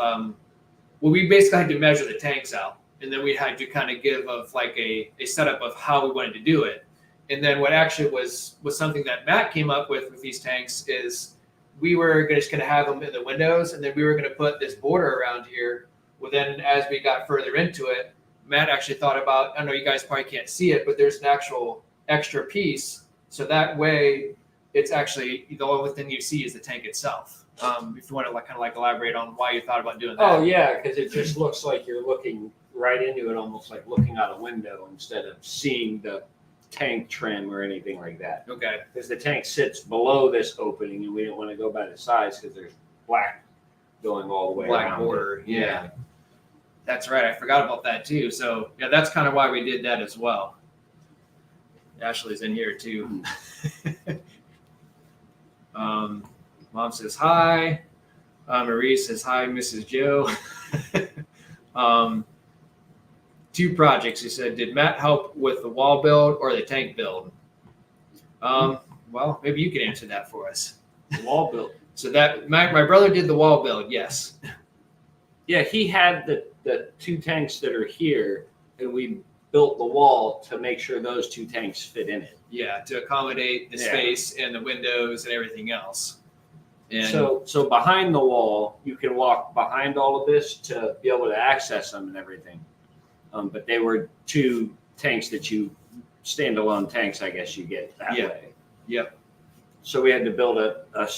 Speaker 1: we basically had to measure the tanks out, and then we had to kind of give of like a setup of how we wanted to do it. And then what actually was something that Matt came up with these tanks is we were just going to have them in the windows, and then we were going to put this border around here. Well, then as we got further into it, Matt actually thought about, I know you guys probably can't see it, but there's an actual extra piece. So that way it's actually the only thing you see is the tank itself. If you want to kind of elaborate on why you thought about doing that.
Speaker 2: Oh yeah, because it just looks like you're looking right into it, almost like looking out a window instead of seeing the tank trim or anything like that.
Speaker 1: Okay.
Speaker 2: Because the tank sits below this opening, and we didn't want to go by the sides because there's black going all the way
Speaker 1: Black
Speaker 2: around.
Speaker 1: border. Yeah. That's right. I forgot about that too. So yeah, that's kind of why we did that as well. Ashley's in here too. Mom says hi. Marie says hi, Mrs. Joe. 2 projects. He said, did Matt help with the wall build or the tank build? Well, maybe you can answer that for us.
Speaker 2: The wall build.
Speaker 1: So that my brother did the wall build. Yes.
Speaker 2: Yeah, he had the 2 tanks that are here, and we built the wall to make sure those 2 tanks fit in it.
Speaker 1: Yeah, to accommodate the space and the windows and everything else. And
Speaker 2: so behind the wall, you can walk behind all of this to be able to access them and everything. But they were 2 tanks that standalone tanks, I guess you get that way.
Speaker 1: Yep.
Speaker 2: So we had to build a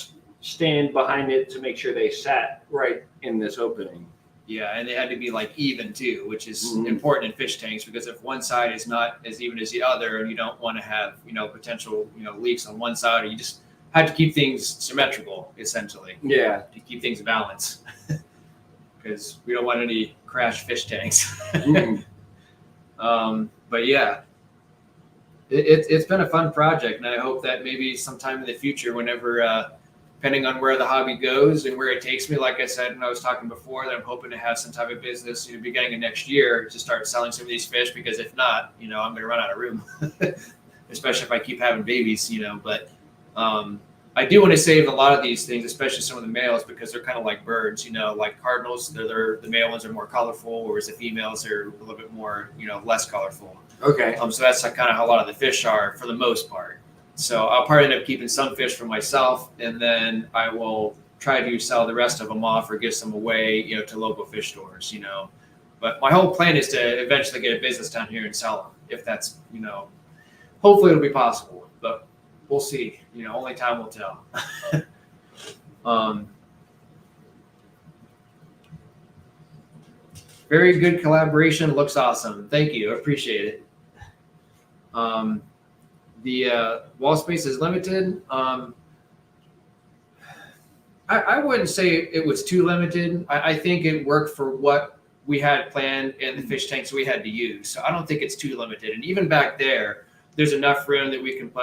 Speaker 2: stand behind it to make sure they sat right in this opening.
Speaker 1: Yeah, and they had to be even too, which is important in fish tanks, because if one side is not as even as the other, and you don't want to have potential leaks on one side, or you just had to keep things symmetrical essentially.
Speaker 2: Yeah,
Speaker 1: to keep things balanced, because we don't want any crashed fish tanks. But yeah, it's been a fun project, and I hope that maybe sometime in the future, whenever depending on where the hobby goes and where it takes me, like I said when I was talking before, that I'm hoping to have some type of business beginning of next year to start selling some of these fish, because if not, I'm going to run out of room, especially if I keep having babies, but I do want to save a lot of these things, especially some of the males, because they're kind of like birds, like cardinals. They're the male ones are more colorful, whereas the females are a little bit more, less colorful.
Speaker 2: Okay.
Speaker 1: So that's kind of how a lot of the fish are for the most part. So I'll probably end up keeping some fish for myself, and then I will try to sell the rest of them off or give some away, to local fish stores, But my whole plan is to eventually get a business down here and sell them, if that's, hopefully it'll be possible, but we'll see. Only time will tell. Very good collaboration. Looks awesome. Thank you. I appreciate it. The wall space is limited. I wouldn't say it was too limited. I think it worked for what we had planned and the fish tanks we had to use. So I don't think it's too limited. And even back there's enough room that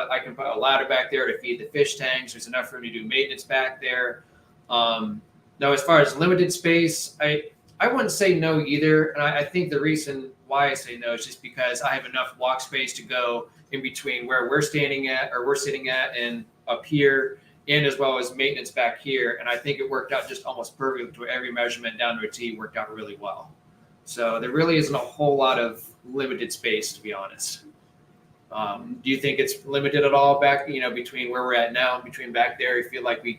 Speaker 1: I can put a ladder back there to feed the fish tanks. There's enough room to do maintenance back there. Now, as far as limited space, I wouldn't say no either. And I think the reason why I say no is just because I have enough walk space to go in between where we're sitting at and up here, and as well as maintenance back here. And I think it worked out just almost perfect to every measurement down to a T worked out really well. So there really isn't a whole lot of limited space, to be honest. Do you think it's limited at all back, between where we're at now and between back there? You feel like we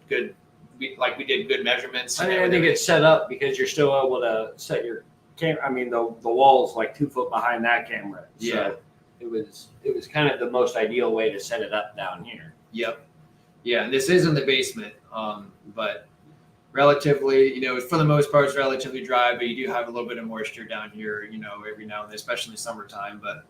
Speaker 1: did good measurements?
Speaker 2: I think it's set up because you're still able to set your camera. I mean, the wall's like 2 foot behind that camera. So
Speaker 1: yeah.
Speaker 2: It was kind of the most ideal way to set it up down here.
Speaker 1: Yep. Yeah, and this is in the basement, but relatively, for the most part, it's relatively dry, but you do have a little bit of moisture down here, every now and then, especially in the summertime. But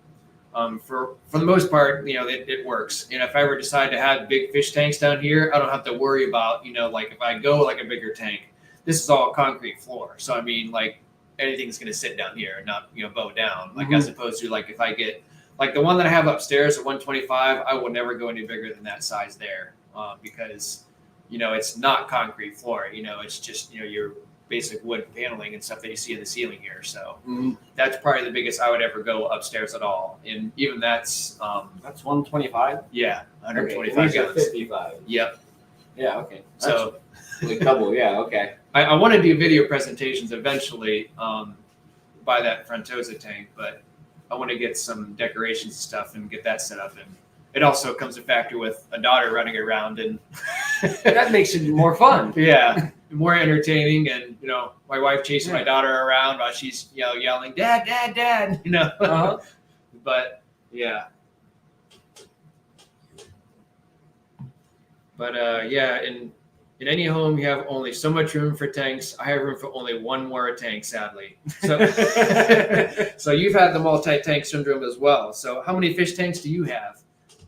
Speaker 1: for the most part, it works. And if I ever decide to have big fish tanks down here, I don't have to worry about, if I go like a bigger tank, this is all concrete floor. So I mean, like anything's going to sit down here and not bow down. Like as opposed to like if I get like the one that I have upstairs at 125, I will never go any bigger than that size there because it's not concrete floor. It's just your basic wood paneling and stuff that you see in the ceiling here. So that's probably the biggest I would ever go upstairs at all. And even that's
Speaker 2: 125.
Speaker 1: Yeah, 125
Speaker 2: gallons.
Speaker 1: gallons.
Speaker 2: 55.
Speaker 1: Yep.
Speaker 2: Yeah. Okay.
Speaker 1: So
Speaker 2: like double. Yeah. Okay.
Speaker 1: I want to do video presentations eventually by that Frontosa tank, but I want to get some decorations and stuff and get that set up. And it also comes a factor with a daughter running around and
Speaker 2: that makes it more fun.
Speaker 1: Yeah, more entertaining. And my wife chasing my daughter around while she's yelling, "Dad, Dad, Dad!" But yeah. But yeah, in any home, you have only so much room for tanks. I have room for only one more tank, sadly. So, so you've had the multi-tank syndrome as well. So how many fish tanks do you have?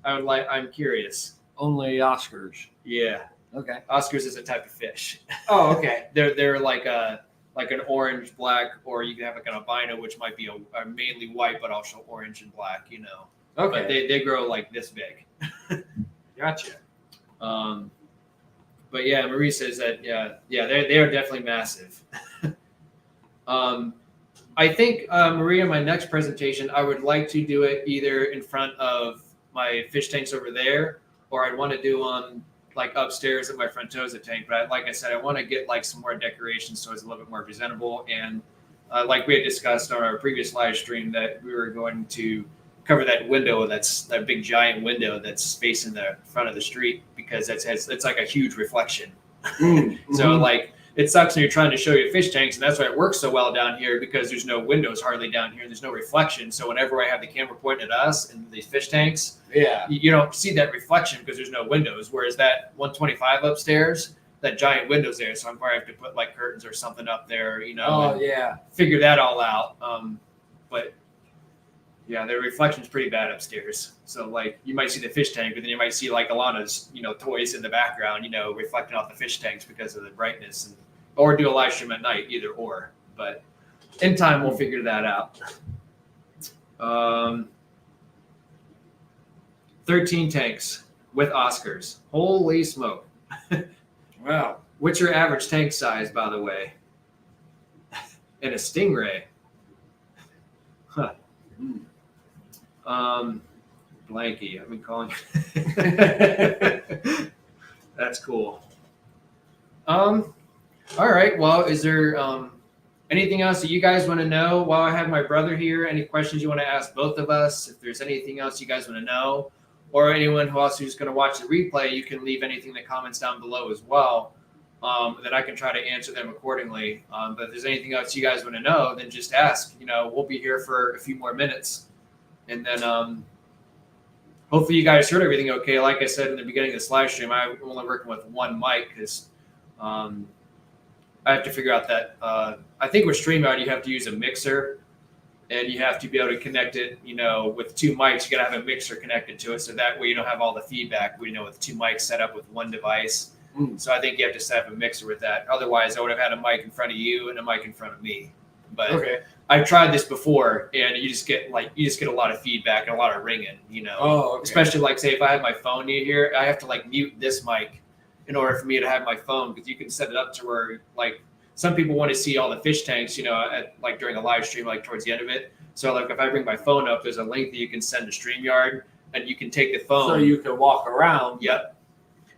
Speaker 1: I'm curious.
Speaker 2: Only Oscars.
Speaker 1: Yeah.
Speaker 2: Okay.
Speaker 1: Oscars is a type of fish.
Speaker 2: Oh, okay.
Speaker 1: They're like an orange, black, or you can have like an albino, which might be a mainly white, but also orange and black.
Speaker 2: Okay.
Speaker 1: But they grow like this big.
Speaker 2: Gotcha.
Speaker 1: But yeah, Marie says that they are definitely massive. I think Maria, my next presentation, I would like to do it either in front of my fish tanks over there, or I'd want to do on like upstairs at my Frontosa tank. But like I said, I want to get like some more decorations so it's a little bit more presentable. And like we had discussed on our previous live stream, that we were going to cover that window, that big giant window that's facing the front of the street, because it's like a huge reflection. So like it sucks when you're trying to show your fish tanks, and that's why it works so well down here, because there's no windows hardly down here. There's no reflection. So whenever I have the camera pointed at us and these fish tanks, you don't see that reflection because there's no windows. Whereas that 125 upstairs, that giant window's there. So I'm probably have to put like curtains or something up there, figure that all out. But yeah, the reflection's pretty bad upstairs. So like you might see the fish tank, but then you might see like Alana's, toys in the background, reflecting off the fish tanks because of the brightness, or do a live stream at night, either or. But in time, we'll figure that out. 13 tanks with Oscars. Holy smoke.
Speaker 2: Wow.
Speaker 1: What's your average tank size, by the way? And a Stingray. Huh. Blanky, I've been calling. That's cool. All right. Well, is there anything else that you guys want to know while I have my brother here? Any questions you want to ask both of us? If there's anything else you guys want to know, or anyone who else who's going to watch the replay, you can leave anything in the comments down below as well. That I can try to answer them accordingly. But if there's anything else you guys want to know, then just ask. We'll be here for a few more minutes. And then hopefully you guys heard everything okay. Like I said in the beginning of this live stream, I'm only working with one mic because I have to figure out that I think with StreamYard you have to use a mixer, and you have to be able to connect it, with two mics. You got to have a mixer connected to it, so that way you don't have all the feedback. With two mics set up with one device. So I think you have to set up a mixer with that. Otherwise, I would have had a mic in front of you and a mic in front of me. But
Speaker 2: okay.
Speaker 1: I've tried this before, and you just get a lot of feedback and a lot of ringing,
Speaker 2: Oh, okay.
Speaker 1: Especially like say if I have my phone near here, I have to like mute this mic in order for me to have my phone, because you can set it up to where like some people want to see all the fish tanks, at like during a live stream, like towards the end of it. So like if I bring my phone up, there's a link that you can send to StreamYard, and you can take the phone.
Speaker 2: So you can walk around.
Speaker 1: Yep.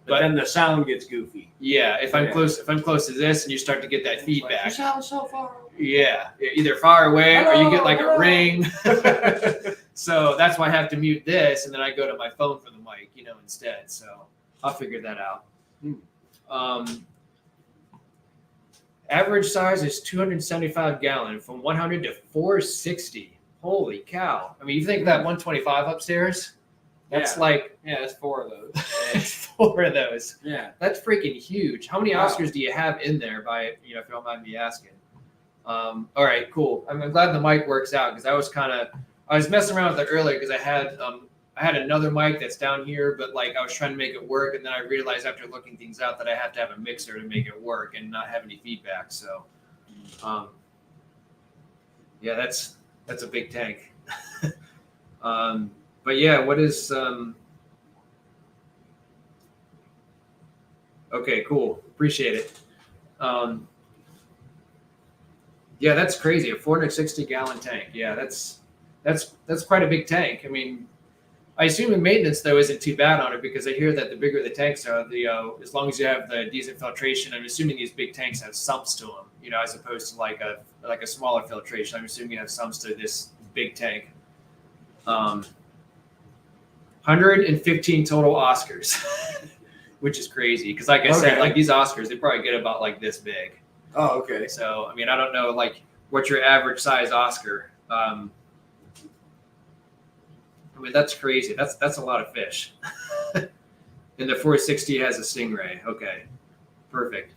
Speaker 2: But then the sound gets goofy.
Speaker 1: Yeah, if I'm close to this, and you start to get that feedback.
Speaker 2: You sound so far away.
Speaker 1: Yeah, either far away or you get like a ring.
Speaker 2: ring.
Speaker 1: So that's why I have to mute this, and then I go to my phone for the mic, instead. So I'll figure that out. Average size is 275 gallon, from 100 to 460. Holy cow! I mean, you think that 125 upstairs? That's
Speaker 2: that's 4 of those.
Speaker 1: It's 4 of those.
Speaker 2: Yeah,
Speaker 1: that's freaking huge. How many
Speaker 2: Wow.
Speaker 1: Oscars do you have in there? If you don't mind me asking. All right, cool. I'm glad the mic works out, because I was messing around with it earlier, because I I had another mic that's down here, but like I was trying to make it work, and then I realized after looking things out that I have to have a mixer to make it work and not have any feedback. So, yeah, that's a big tank. But yeah, what is okay, cool. Appreciate it. Yeah, that's crazy. A 460-gallon tank. Yeah, that's quite a big tank. I mean, I assume the maintenance though isn't too bad on it, because I hear that the bigger the tanks are, as long as you have the decent filtration. I'm assuming these big tanks have sumps to them, as opposed to like a smaller filtration. I'm assuming you have sumps to this big tank. 115 total Oscars, which is crazy. Because like I said, like these Oscars, they probably get about like this big.
Speaker 2: Oh, okay.
Speaker 1: So I mean, I don't know like what's your average size Oscar. I mean, that's crazy. That's a lot of fish. And the 460 has a Stingray. Okay, perfect.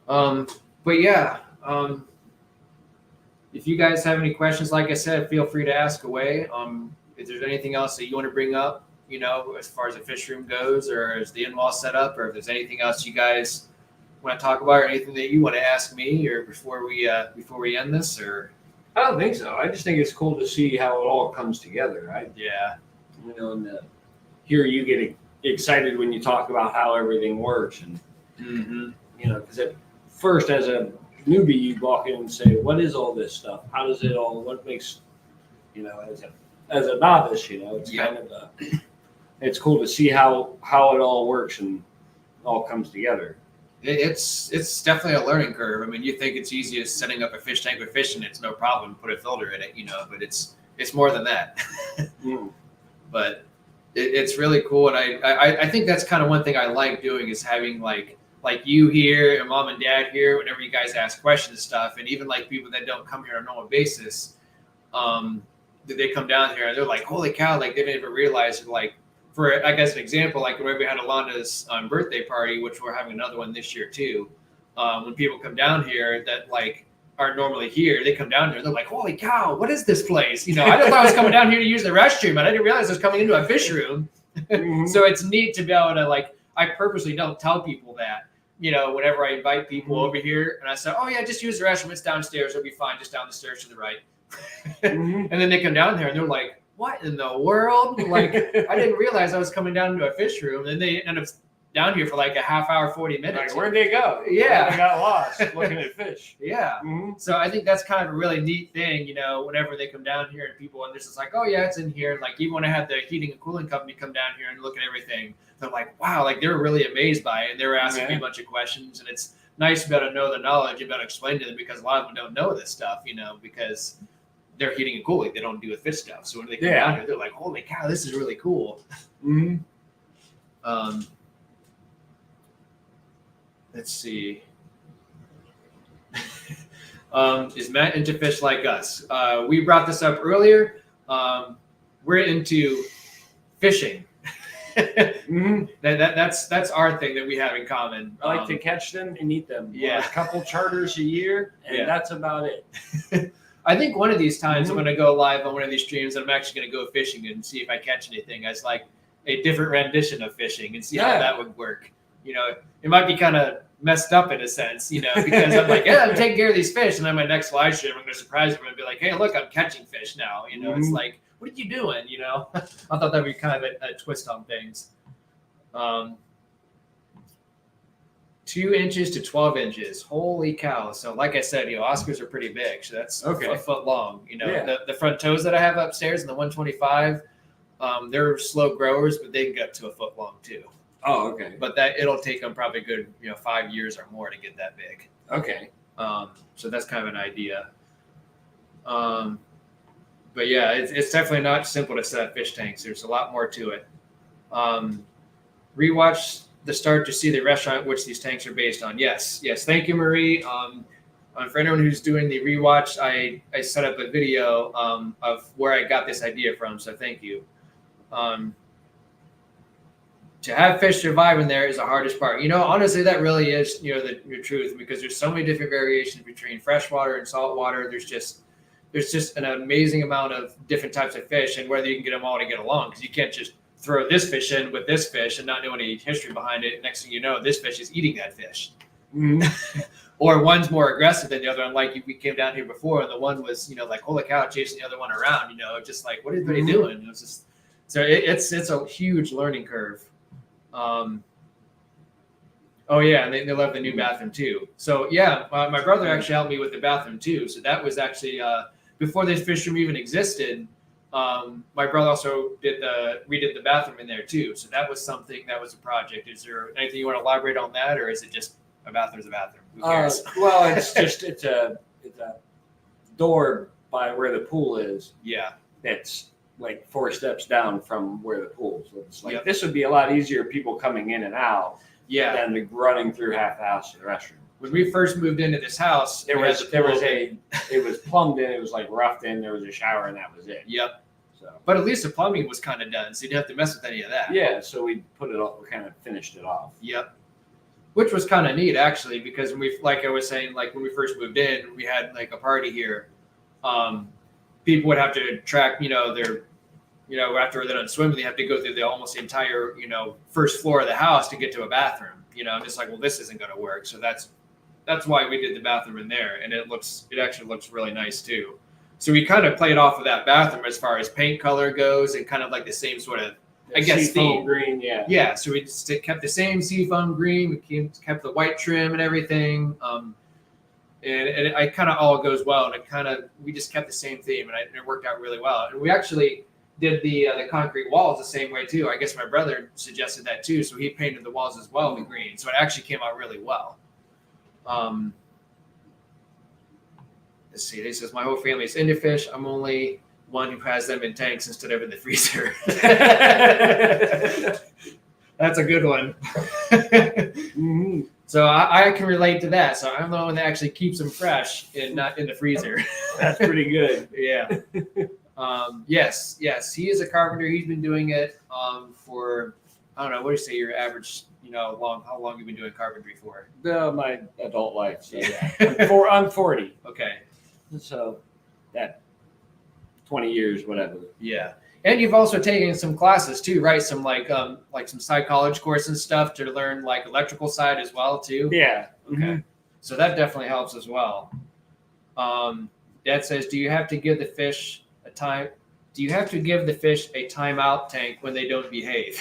Speaker 1: But yeah, if you guys have any questions, like I said, feel free to ask away. If there's anything else that you want to bring up, as far as the fish room goes, or as the in-wall setup, or if there's anything else you guys want to talk about, or anything that you want to ask me, or before we end this, or.
Speaker 2: I don't think so. I just think it's cool to see how it all comes together, right?
Speaker 1: Yeah.
Speaker 2: And hear you get excited when you talk about how everything works, and because at first, as a newbie, you walk in and say, "What is all this stuff? How does it all? What makes?" As a novice, it's kind of it's cool to see how it all works and all comes together.
Speaker 1: It's definitely a learning curve. I mean, you think it's easy as setting up a fish tank with fish and it's no problem, put a filter in it, but it's more than that. But it's really cool, and I think that's kind of one thing I like doing, is having like you here and mom and dad here whenever you guys ask questions and stuff, and even like people that don't come here on a normal basis, they come down here and they're like, holy cow, like they didn't even realize, like, for I guess an example, like when we had Alana's birthday party, which we're having another one this year too. When people come down here that like aren't normally here, they come down here, they're like, holy cow, what is this place? I just thought I was coming down here to use the restroom, but I didn't realize I was coming into a fish room. So it's neat to be able to, like, I purposely don't tell people that, whenever I invite people over here, and I say, oh yeah, just use the restroom, it's downstairs, it'll be fine, just down the stairs to the right. And then they come down here and they're like, what in the world? Like, I didn't realize I was coming down to a fish room. And they end up down here for like a half hour, 40 minutes.
Speaker 2: Like, where'd they go?
Speaker 1: Yeah.
Speaker 2: They got lost looking at fish.
Speaker 1: Yeah. So I think that's kind of a really neat thing, whenever they come down here and people, and this is like, oh yeah, it's in here. And like, even when I had the heating and cooling company come down here and look at everything, they're like, wow, like they're really amazed by it. And they were asking me a bunch of questions, and it's nice to be able to know the knowledge and be able to explain to them, because a lot of them don't know this stuff, because they're heating and cooling. They don't do the fish stuff. So when they come down here, they're like, holy cow, this is really cool. Let's see. Is Matt into fish like us? We brought this up earlier. We're into fishing. That's our thing that we have in common.
Speaker 2: I like to catch them and eat them.
Speaker 1: Yeah.
Speaker 2: A couple charters a year, and that's about it.
Speaker 1: I think one of these times I'm going to go live on one of these streams, and I'm actually going to go fishing and see if I catch anything as like a different rendition of fishing, and see how that would work. It might be kind of messed up in a sense, because I'm like, yeah, I'm taking care of these fish, and then my next live stream, I'm going to surprise them and be like, hey, look, I'm catching fish now. It's like, what are you doing? I thought that'd be kind of a twist on things. 2 inches to 12 inches. Holy cow. So like I said, Oscars are pretty big. So that's a foot long. The front toes that I have upstairs in the 125, they're slow growers, but they can get up to a foot long too.
Speaker 2: Oh, okay.
Speaker 1: But it'll take them probably a good, 5 years or more to get that big.
Speaker 2: Okay.
Speaker 1: So that's kind of an idea. But yeah, it's definitely not simple to set up fish tanks. There's a lot more to it. Rewatch the start to see the restaurant which these tanks are based on. Yes. Thank you, Marie. For anyone who's doing the rewatch, I set up a video of where I got this idea from. So thank you. To have fish survive in there is the hardest part. Honestly, that really is, the truth, because there's so many different variations between freshwater and saltwater. There's just, there's just an amazing amount of different types of fish, and whether you can get them all to get along, because you can't just throw this fish in with this fish and not know any history behind it. Next thing you know, this fish is eating that fish. Or one's more aggressive than the other. And like we came down here before, and the one was, like, holy cow, chasing the other one around, just like, what are they doing? It was just, so it's a huge learning curve. Oh yeah, and they love the new bathroom too. So yeah, my brother actually helped me with the bathroom too. So that was actually before this fish room even existed. My brother also redid the bathroom in there too. So that was something, that was a project. Is there anything you want to elaborate on that, or is it just a bathroom's a bathroom? Who cares?
Speaker 2: Well, it's a door by where the pool is.
Speaker 1: Yeah.
Speaker 2: It's like 4 steps down from where the pool is. So it's like,
Speaker 1: Yep.
Speaker 2: This would be a lot easier people coming in and out
Speaker 1: Yeah.
Speaker 2: than running through half the house to the restroom.
Speaker 1: When we first moved into this house,
Speaker 2: It was plumbed in, it was like roughed in, there was a shower, and that was it.
Speaker 1: Yep.
Speaker 2: So
Speaker 1: But at least the plumbing was kind of done, so you didn't have to mess with any of that.
Speaker 2: yeah, so we put it all, we kind of finished it off.
Speaker 1: Yep. Which was kind of neat actually, because when like I was saying, like when we first moved in, we had like a party here. People would have to track, their, after they're done swimming, they have to go through almost the entire, first floor of the house to get to a bathroom. I'm just like, well, this isn't going to work. So that's why we did the bathroom in there, and it actually looks really nice too. So we kind of played off of that bathroom as far as paint color goes, and kind of like the same sort of, I guess, theme.
Speaker 2: Green, yeah.
Speaker 1: Yeah, so we just kept the same seafoam green. We kept the white trim and everything, and it kind of all goes well. And we just kept the same theme, and it worked out really well. And we actually did the concrete walls the same way too. I guess my brother suggested that too, so he painted the walls as well with green. So it actually came out really well. Let's see. He says my whole family is into fish. I'm only one who has them in tanks instead of in the freezer. That's a good one.
Speaker 2: Mm-hmm.
Speaker 1: So I can relate to that. So I'm the one that actually keeps them fresh and not in the freezer.
Speaker 2: That's pretty good.
Speaker 1: Yeah. Yes. He is a carpenter. He's been doing it for, I don't know, what do you say your average, how long you've been doing carpentry for?
Speaker 2: My adult life. So
Speaker 1: Yeah.
Speaker 2: I'm 40.
Speaker 1: Okay.
Speaker 2: So that 20 years, whatever.
Speaker 1: Yeah. And you've also taken some classes too, right? Some like some side college course and stuff to learn like electrical side as well too.
Speaker 2: Yeah.
Speaker 1: Okay.
Speaker 2: Mm-hmm.
Speaker 1: So that definitely helps as well. Dad says, do you have to give the fish a timeout tank when they don't behave?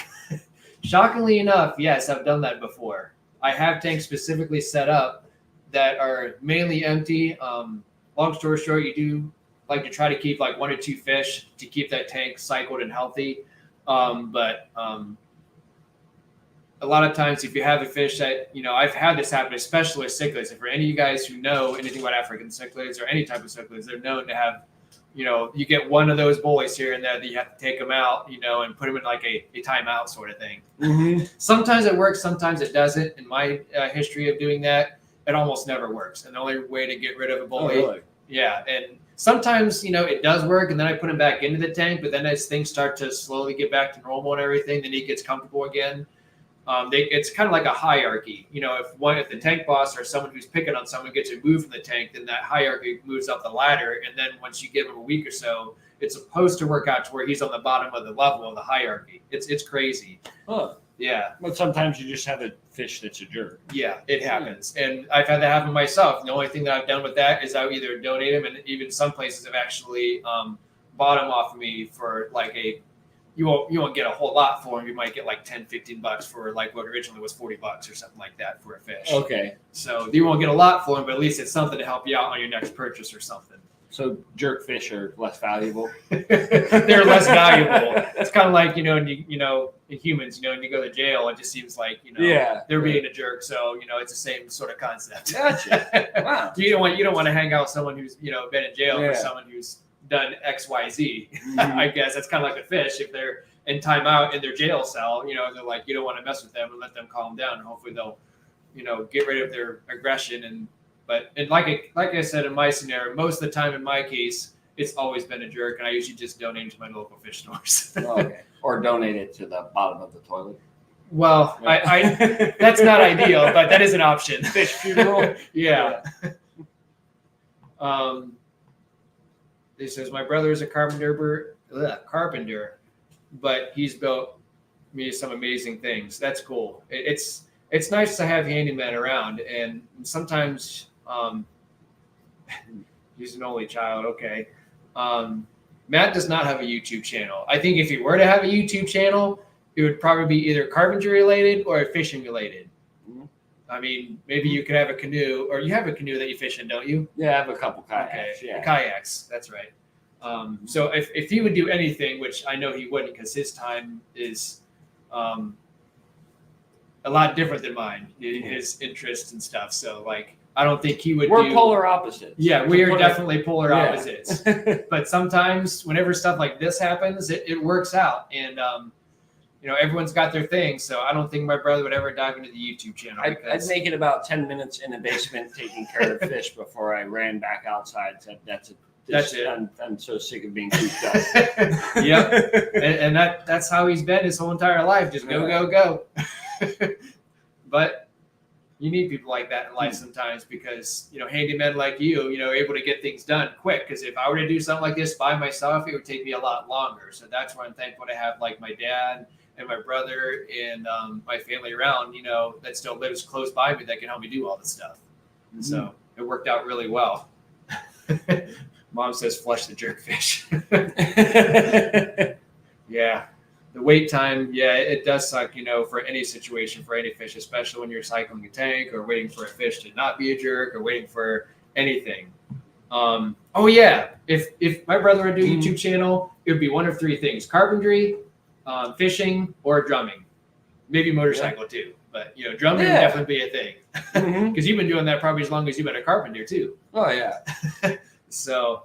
Speaker 1: Shockingly enough, yes, I've done that before. I have tanks specifically set up that are mainly empty. Long story short, you do like to try to keep like 1 or 2 fish to keep that tank cycled and healthy. But a lot of times if you have a fish that, I've had this happen, especially with cichlids. And for any of you guys who know anything about African cichlids or any type of cichlids, they're known to have, you get one of those boys here and there that you have to take them out, and put them in like a timeout sort of thing.
Speaker 2: Mm-hmm.
Speaker 1: Sometimes it works, sometimes it doesn't. In my history of doing that, it almost never works. And the only way to get rid of a bully,
Speaker 2: really?
Speaker 1: Yeah, and sometimes it does work, and then I put him back into the tank. But then as things start to slowly get back to normal and everything, then he gets comfortable again. It's kind of like a hierarchy. If the tank boss or someone who's picking on someone gets removed from the tank, then that hierarchy moves up the ladder. And then once you give him a week or so, it's supposed to work out to where he's on the bottom of the level of the hierarchy. It's crazy.
Speaker 2: Huh.
Speaker 1: Yeah.
Speaker 2: But sometimes you just have a fish that's a jerk.
Speaker 1: Yeah, it happens. And I've had that happen myself. The only thing that I've done with that is I'll either donate them, and even some places have actually bought them off of me for like you won't get a whole lot for them. You might get like $10-15 for like what originally was $40 or something like that for a fish.
Speaker 2: Okay.
Speaker 1: So you won't get a lot for them, but at least it's something to help you out on your next purchase or something.
Speaker 2: So jerk fish are less valuable.
Speaker 1: They're less valuable. It's kind of like, in humans, when you go to jail, it just seems like, they're being a jerk. So, it's the same sort of concept.
Speaker 2: Gotcha. Wow.
Speaker 1: You don't want to hang out with someone who's, been in jail for someone who's done X, Y, Z.
Speaker 2: Mm-hmm.
Speaker 1: I guess that's kind of like a fish. If they're in timeout in their jail cell, they're like, you don't want to mess with them and let them calm down. And hopefully they'll, get rid of their aggression. But like I said, in my scenario, most of the time in my case, it's always been a jerk, and I usually just donate to my local fish stores.
Speaker 2: Okay. Or donate it to the bottom of the toilet.
Speaker 1: Well, I that's not ideal, but that is an option.
Speaker 2: Fish funeral.
Speaker 1: Yeah. he says, my brother is a carpenter, but he's built me some amazing things. That's cool. It's nice to have handymen around, and sometimes he's an only child. Okay. Matt does not have a YouTube channel. I think if he were to have a YouTube channel, it would probably be either carpentry related or fishing related.
Speaker 2: Mhm.
Speaker 1: I mean, maybe you could have a canoe, or you have a canoe that you fish in, don't you?
Speaker 2: Yeah, I have a couple kayaks.
Speaker 1: Okay.
Speaker 2: Yeah.
Speaker 1: Kayaks. That's right. So if he would do anything, which I know he wouldn't, because his time is a lot different than mine, his interests and stuff. So like, I don't think he would.
Speaker 2: We're polar opposites.
Speaker 1: Yeah, we are definitely polar
Speaker 2: Yeah.
Speaker 1: opposites. But sometimes, whenever stuff like this happens, it works out, and everyone's got their thing. So I don't think my brother would ever dive into the YouTube channel.
Speaker 2: I'd make it about 10 minutes in the basement taking care of fish before I ran back outside. So that's it. I'm so sick of being cooped up.
Speaker 1: Yep, and that's how he's been his whole entire life. Just go. But you need people like that in life sometimes, because handymen like you, able to get things done quick. Because if I were to do something like this by myself, it would take me a lot longer. So that's why I'm thankful to have like my dad and my brother and my family around, that still lives close by me, that can help me do all this stuff. And so it worked out really well. Mom says, flush the jerkfish. Yeah. The wait time, it does suck, for any situation, for any fish, especially when you're cycling a tank or waiting for a fish to not be a jerk or waiting for anything. If my brother would do a YouTube channel, it would be one of three things: carpentry, fishing, or drumming. Maybe motorcycle too. But, drumming would definitely be a thing. Because you've been doing that probably as long as you've been a carpenter too.
Speaker 2: Oh, yeah.
Speaker 1: So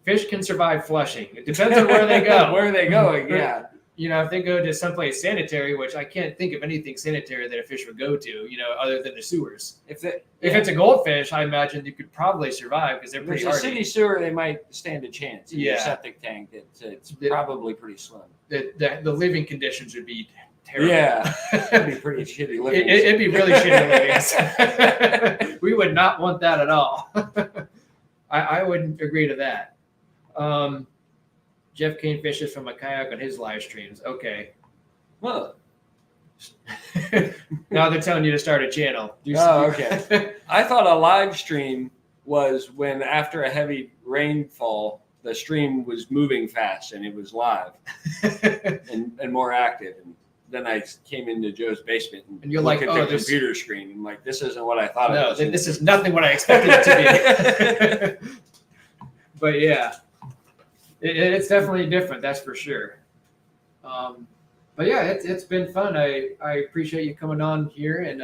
Speaker 1: fish can survive flushing. It depends on where they go.
Speaker 2: Where are they going? Yeah.
Speaker 1: If they go to someplace sanitary, which I can't think of anything sanitary that a fish would go to, other than the sewers. If it's a goldfish, I imagine you could probably survive, because they're pretty
Speaker 2: hardy.
Speaker 1: hardy.
Speaker 2: City sewer, they might stand a chance. In your septic tank, it's probably pretty slim.
Speaker 1: The living conditions would be terrible.
Speaker 2: Yeah, it'd be pretty shitty living.
Speaker 1: It'd be really shitty living. We would not want that at all. I wouldn't agree to that. Jeff Kane fishes from a kayak on his live streams. Okay.
Speaker 2: Well,
Speaker 1: now they're telling you to start a channel.
Speaker 2: Okay. I thought a live stream was when, after a heavy rainfall, the stream was moving fast and it was live and more active. And then I came into Joe's basement and
Speaker 1: you're like,
Speaker 2: at the computer screen. I'm like, this isn't what I thought it was.
Speaker 1: No, this is nothing what I expected it to be. But yeah. It's definitely different, that's for sure. But yeah, it's been fun. I appreciate you coming on here and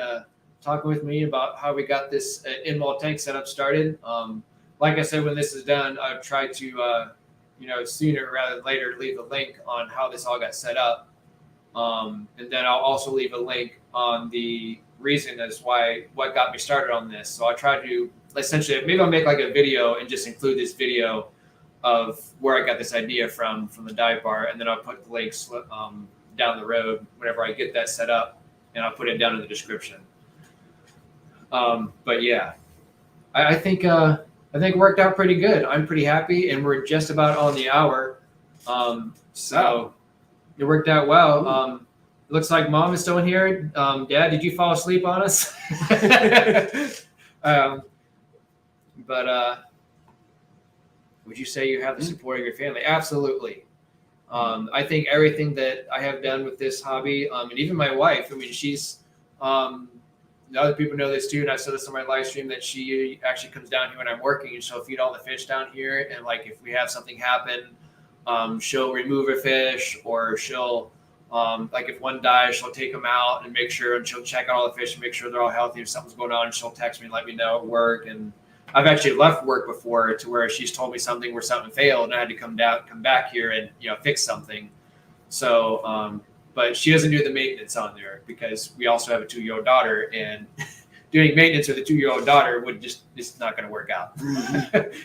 Speaker 1: talking with me about how we got this in-wall tank setup started. Like I said, when this is done, I've tried to, sooner rather than later, leave a link on how this all got set up. And then I'll also leave a link on the reason as what got me started on this. So I try to essentially, maybe I'll make like a video and just include this video of where I got this idea from the dive bar, and then I'll put the links down the road whenever I get that set up, and I'll put it down in the description. But yeah, I think it worked out pretty good. I'm pretty happy, and we're just about on the hour, so it worked out well. It looks like Mom is still in here. Dad, did you fall asleep on us? But would you say you have the support of your family? Absolutely. I think everything that I have done with this hobby, and even my wife, I mean, she's, other people know this too, and I said this on my live stream, that she actually comes down here when I'm working, and she'll feed all the fish down here. And like, if we have something happen, she'll remove a fish, or she'll, like if one dies, she'll take them out and make sure, and she'll check out all the fish and make sure they're all healthy. If something's going on, she'll text me and let me know at work. And I've actually left work before to where she's told me something where something failed, and I had to come back here and fix something. So, but she doesn't do the maintenance on there, because we also have a 2-year-old daughter, and doing maintenance with a 2-year-old daughter it's not going to work out.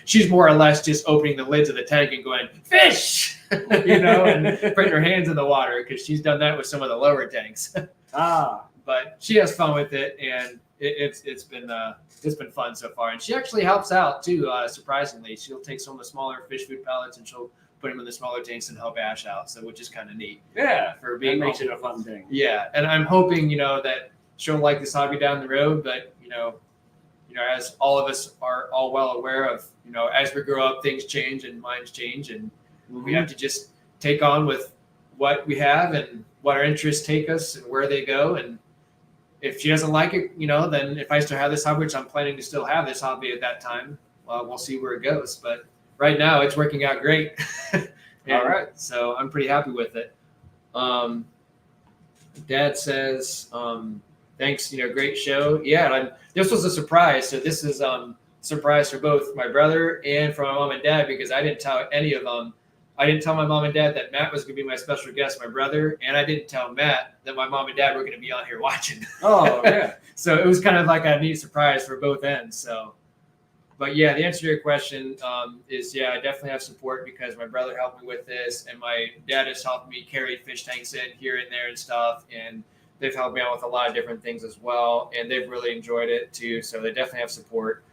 Speaker 1: She's more or less just opening the lids of the tank and going, fish, and putting her hands in the water, because she's done that with some of the lower tanks.
Speaker 2: But
Speaker 1: she has fun with it, and it's been fun so far, and she actually helps out too. Surprisingly, she'll take some of the smaller fish food pellets and she'll put them in the smaller tanks and help Ash out. So which is kind of neat.
Speaker 2: Yeah,
Speaker 1: for being
Speaker 2: makes it a fun thing.
Speaker 1: Yeah, and I'm hoping that she'll like this hobby down the road, but as all of us are all well aware of, as we grow up, things change and minds change, and we have to just take on with what we have and what our interests take us and where they go. And if she doesn't like it, then if I still have this hobby, which I'm planning to still have this hobby at that time, we'll see where it goes. But right now it's working out great.
Speaker 2: All right.
Speaker 1: So I'm pretty happy with it. Dad says, thanks, great show. Yeah, this was a surprise. So this is surprise for both my brother and for my mom and dad, because I didn't tell any of them. I didn't tell my mom and dad that Matt was going to be my special guest, my brother, and I didn't tell Matt that my mom and dad were going to be on here watching.
Speaker 2: Oh, yeah.
Speaker 1: So it was kind of like a neat surprise for both ends. So, but yeah, the answer to your question is, yeah, I definitely have support because my brother helped me with this, and my dad has helped me carry fish tanks in here and there and stuff, and they've helped me out with a lot of different things as well, and they've really enjoyed it too. So they definitely have support.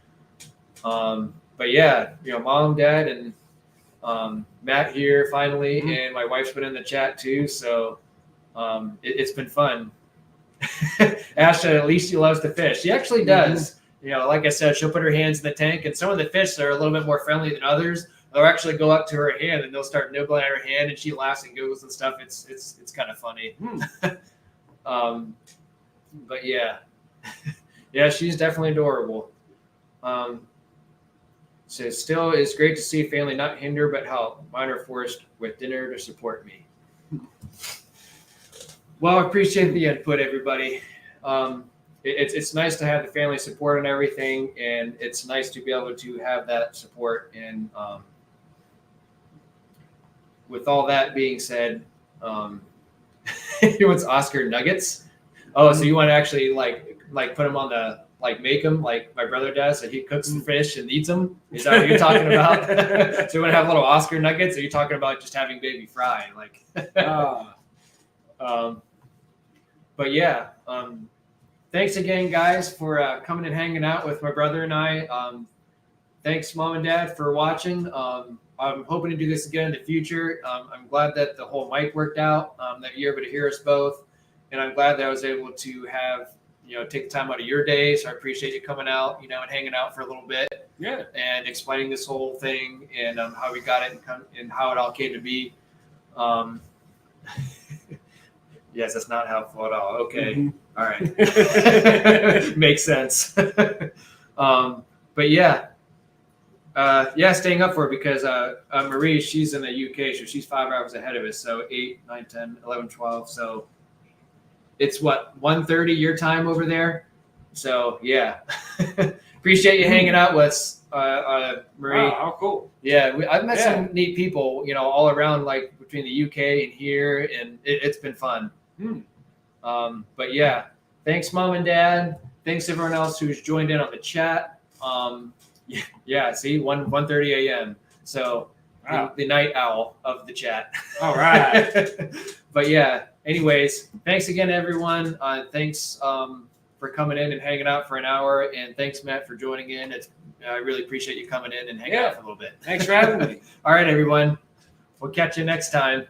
Speaker 1: But yeah, mom, dad, and Matt here finally, and my wife's been in the chat too. So it's been fun. Asha, at least she loves to fish. She actually does. Like I said, she'll put her hands in the tank, and some of the fish are a little bit more friendly than others. They'll actually go up to her hand and they'll start nibbling at her hand, and she laughs and giggles and stuff. It's kind of funny. But yeah, yeah, she's definitely adorable. So still, it's great to see family not hinder but help. Mine are forced with dinner to support me. Well, I appreciate the input, everybody. It's nice to have the family support and everything, and it's nice to be able to have that support. And with all that being said, he wants Oscar nuggets. Oh, so you want to actually like put them on the make them like my brother does, so he cooks the fish and eats them? Is that what you're talking about? So you want to have little Oscar nuggets, or are you talking about just having baby fry? But yeah, thanks again, guys, for coming and hanging out with my brother and I. Thanks, Mom and Dad, for watching. I'm hoping to do this again in the future. I'm glad that the whole mic worked out, that you're able to hear us both. And I'm glad that I was able to have, take the time out of your day. So I appreciate you coming out, and hanging out for a little bit.
Speaker 2: Yeah. And
Speaker 1: explaining this whole thing and how we got it and how it all came to be. Yes, that's not helpful at all. Okay. Mm-hmm. All right. Makes sense. But yeah. Staying up for it because Marie, she's in the UK, so she's 5 hours ahead of us. So 8, 9, 10, 11, 12. So it's 1:30 your time over there. So yeah, appreciate you hanging out with us, Marie.
Speaker 2: Wow, how cool.
Speaker 1: Yeah, I've met some neat people, all around, like between the UK and here, and it's been fun. But yeah, thanks, Mom and Dad. Thanks everyone else who's joined in on the chat. Yeah, see, 1:30 a.m. So wow. the night owl of the chat. All right. But yeah, anyways, thanks again, everyone. Thanks for coming in and hanging out for an hour. And thanks, Matt, for joining in. I really appreciate you coming in and hanging out for a little bit.
Speaker 2: Thanks for having me.
Speaker 1: All right, everyone. We'll catch you next time.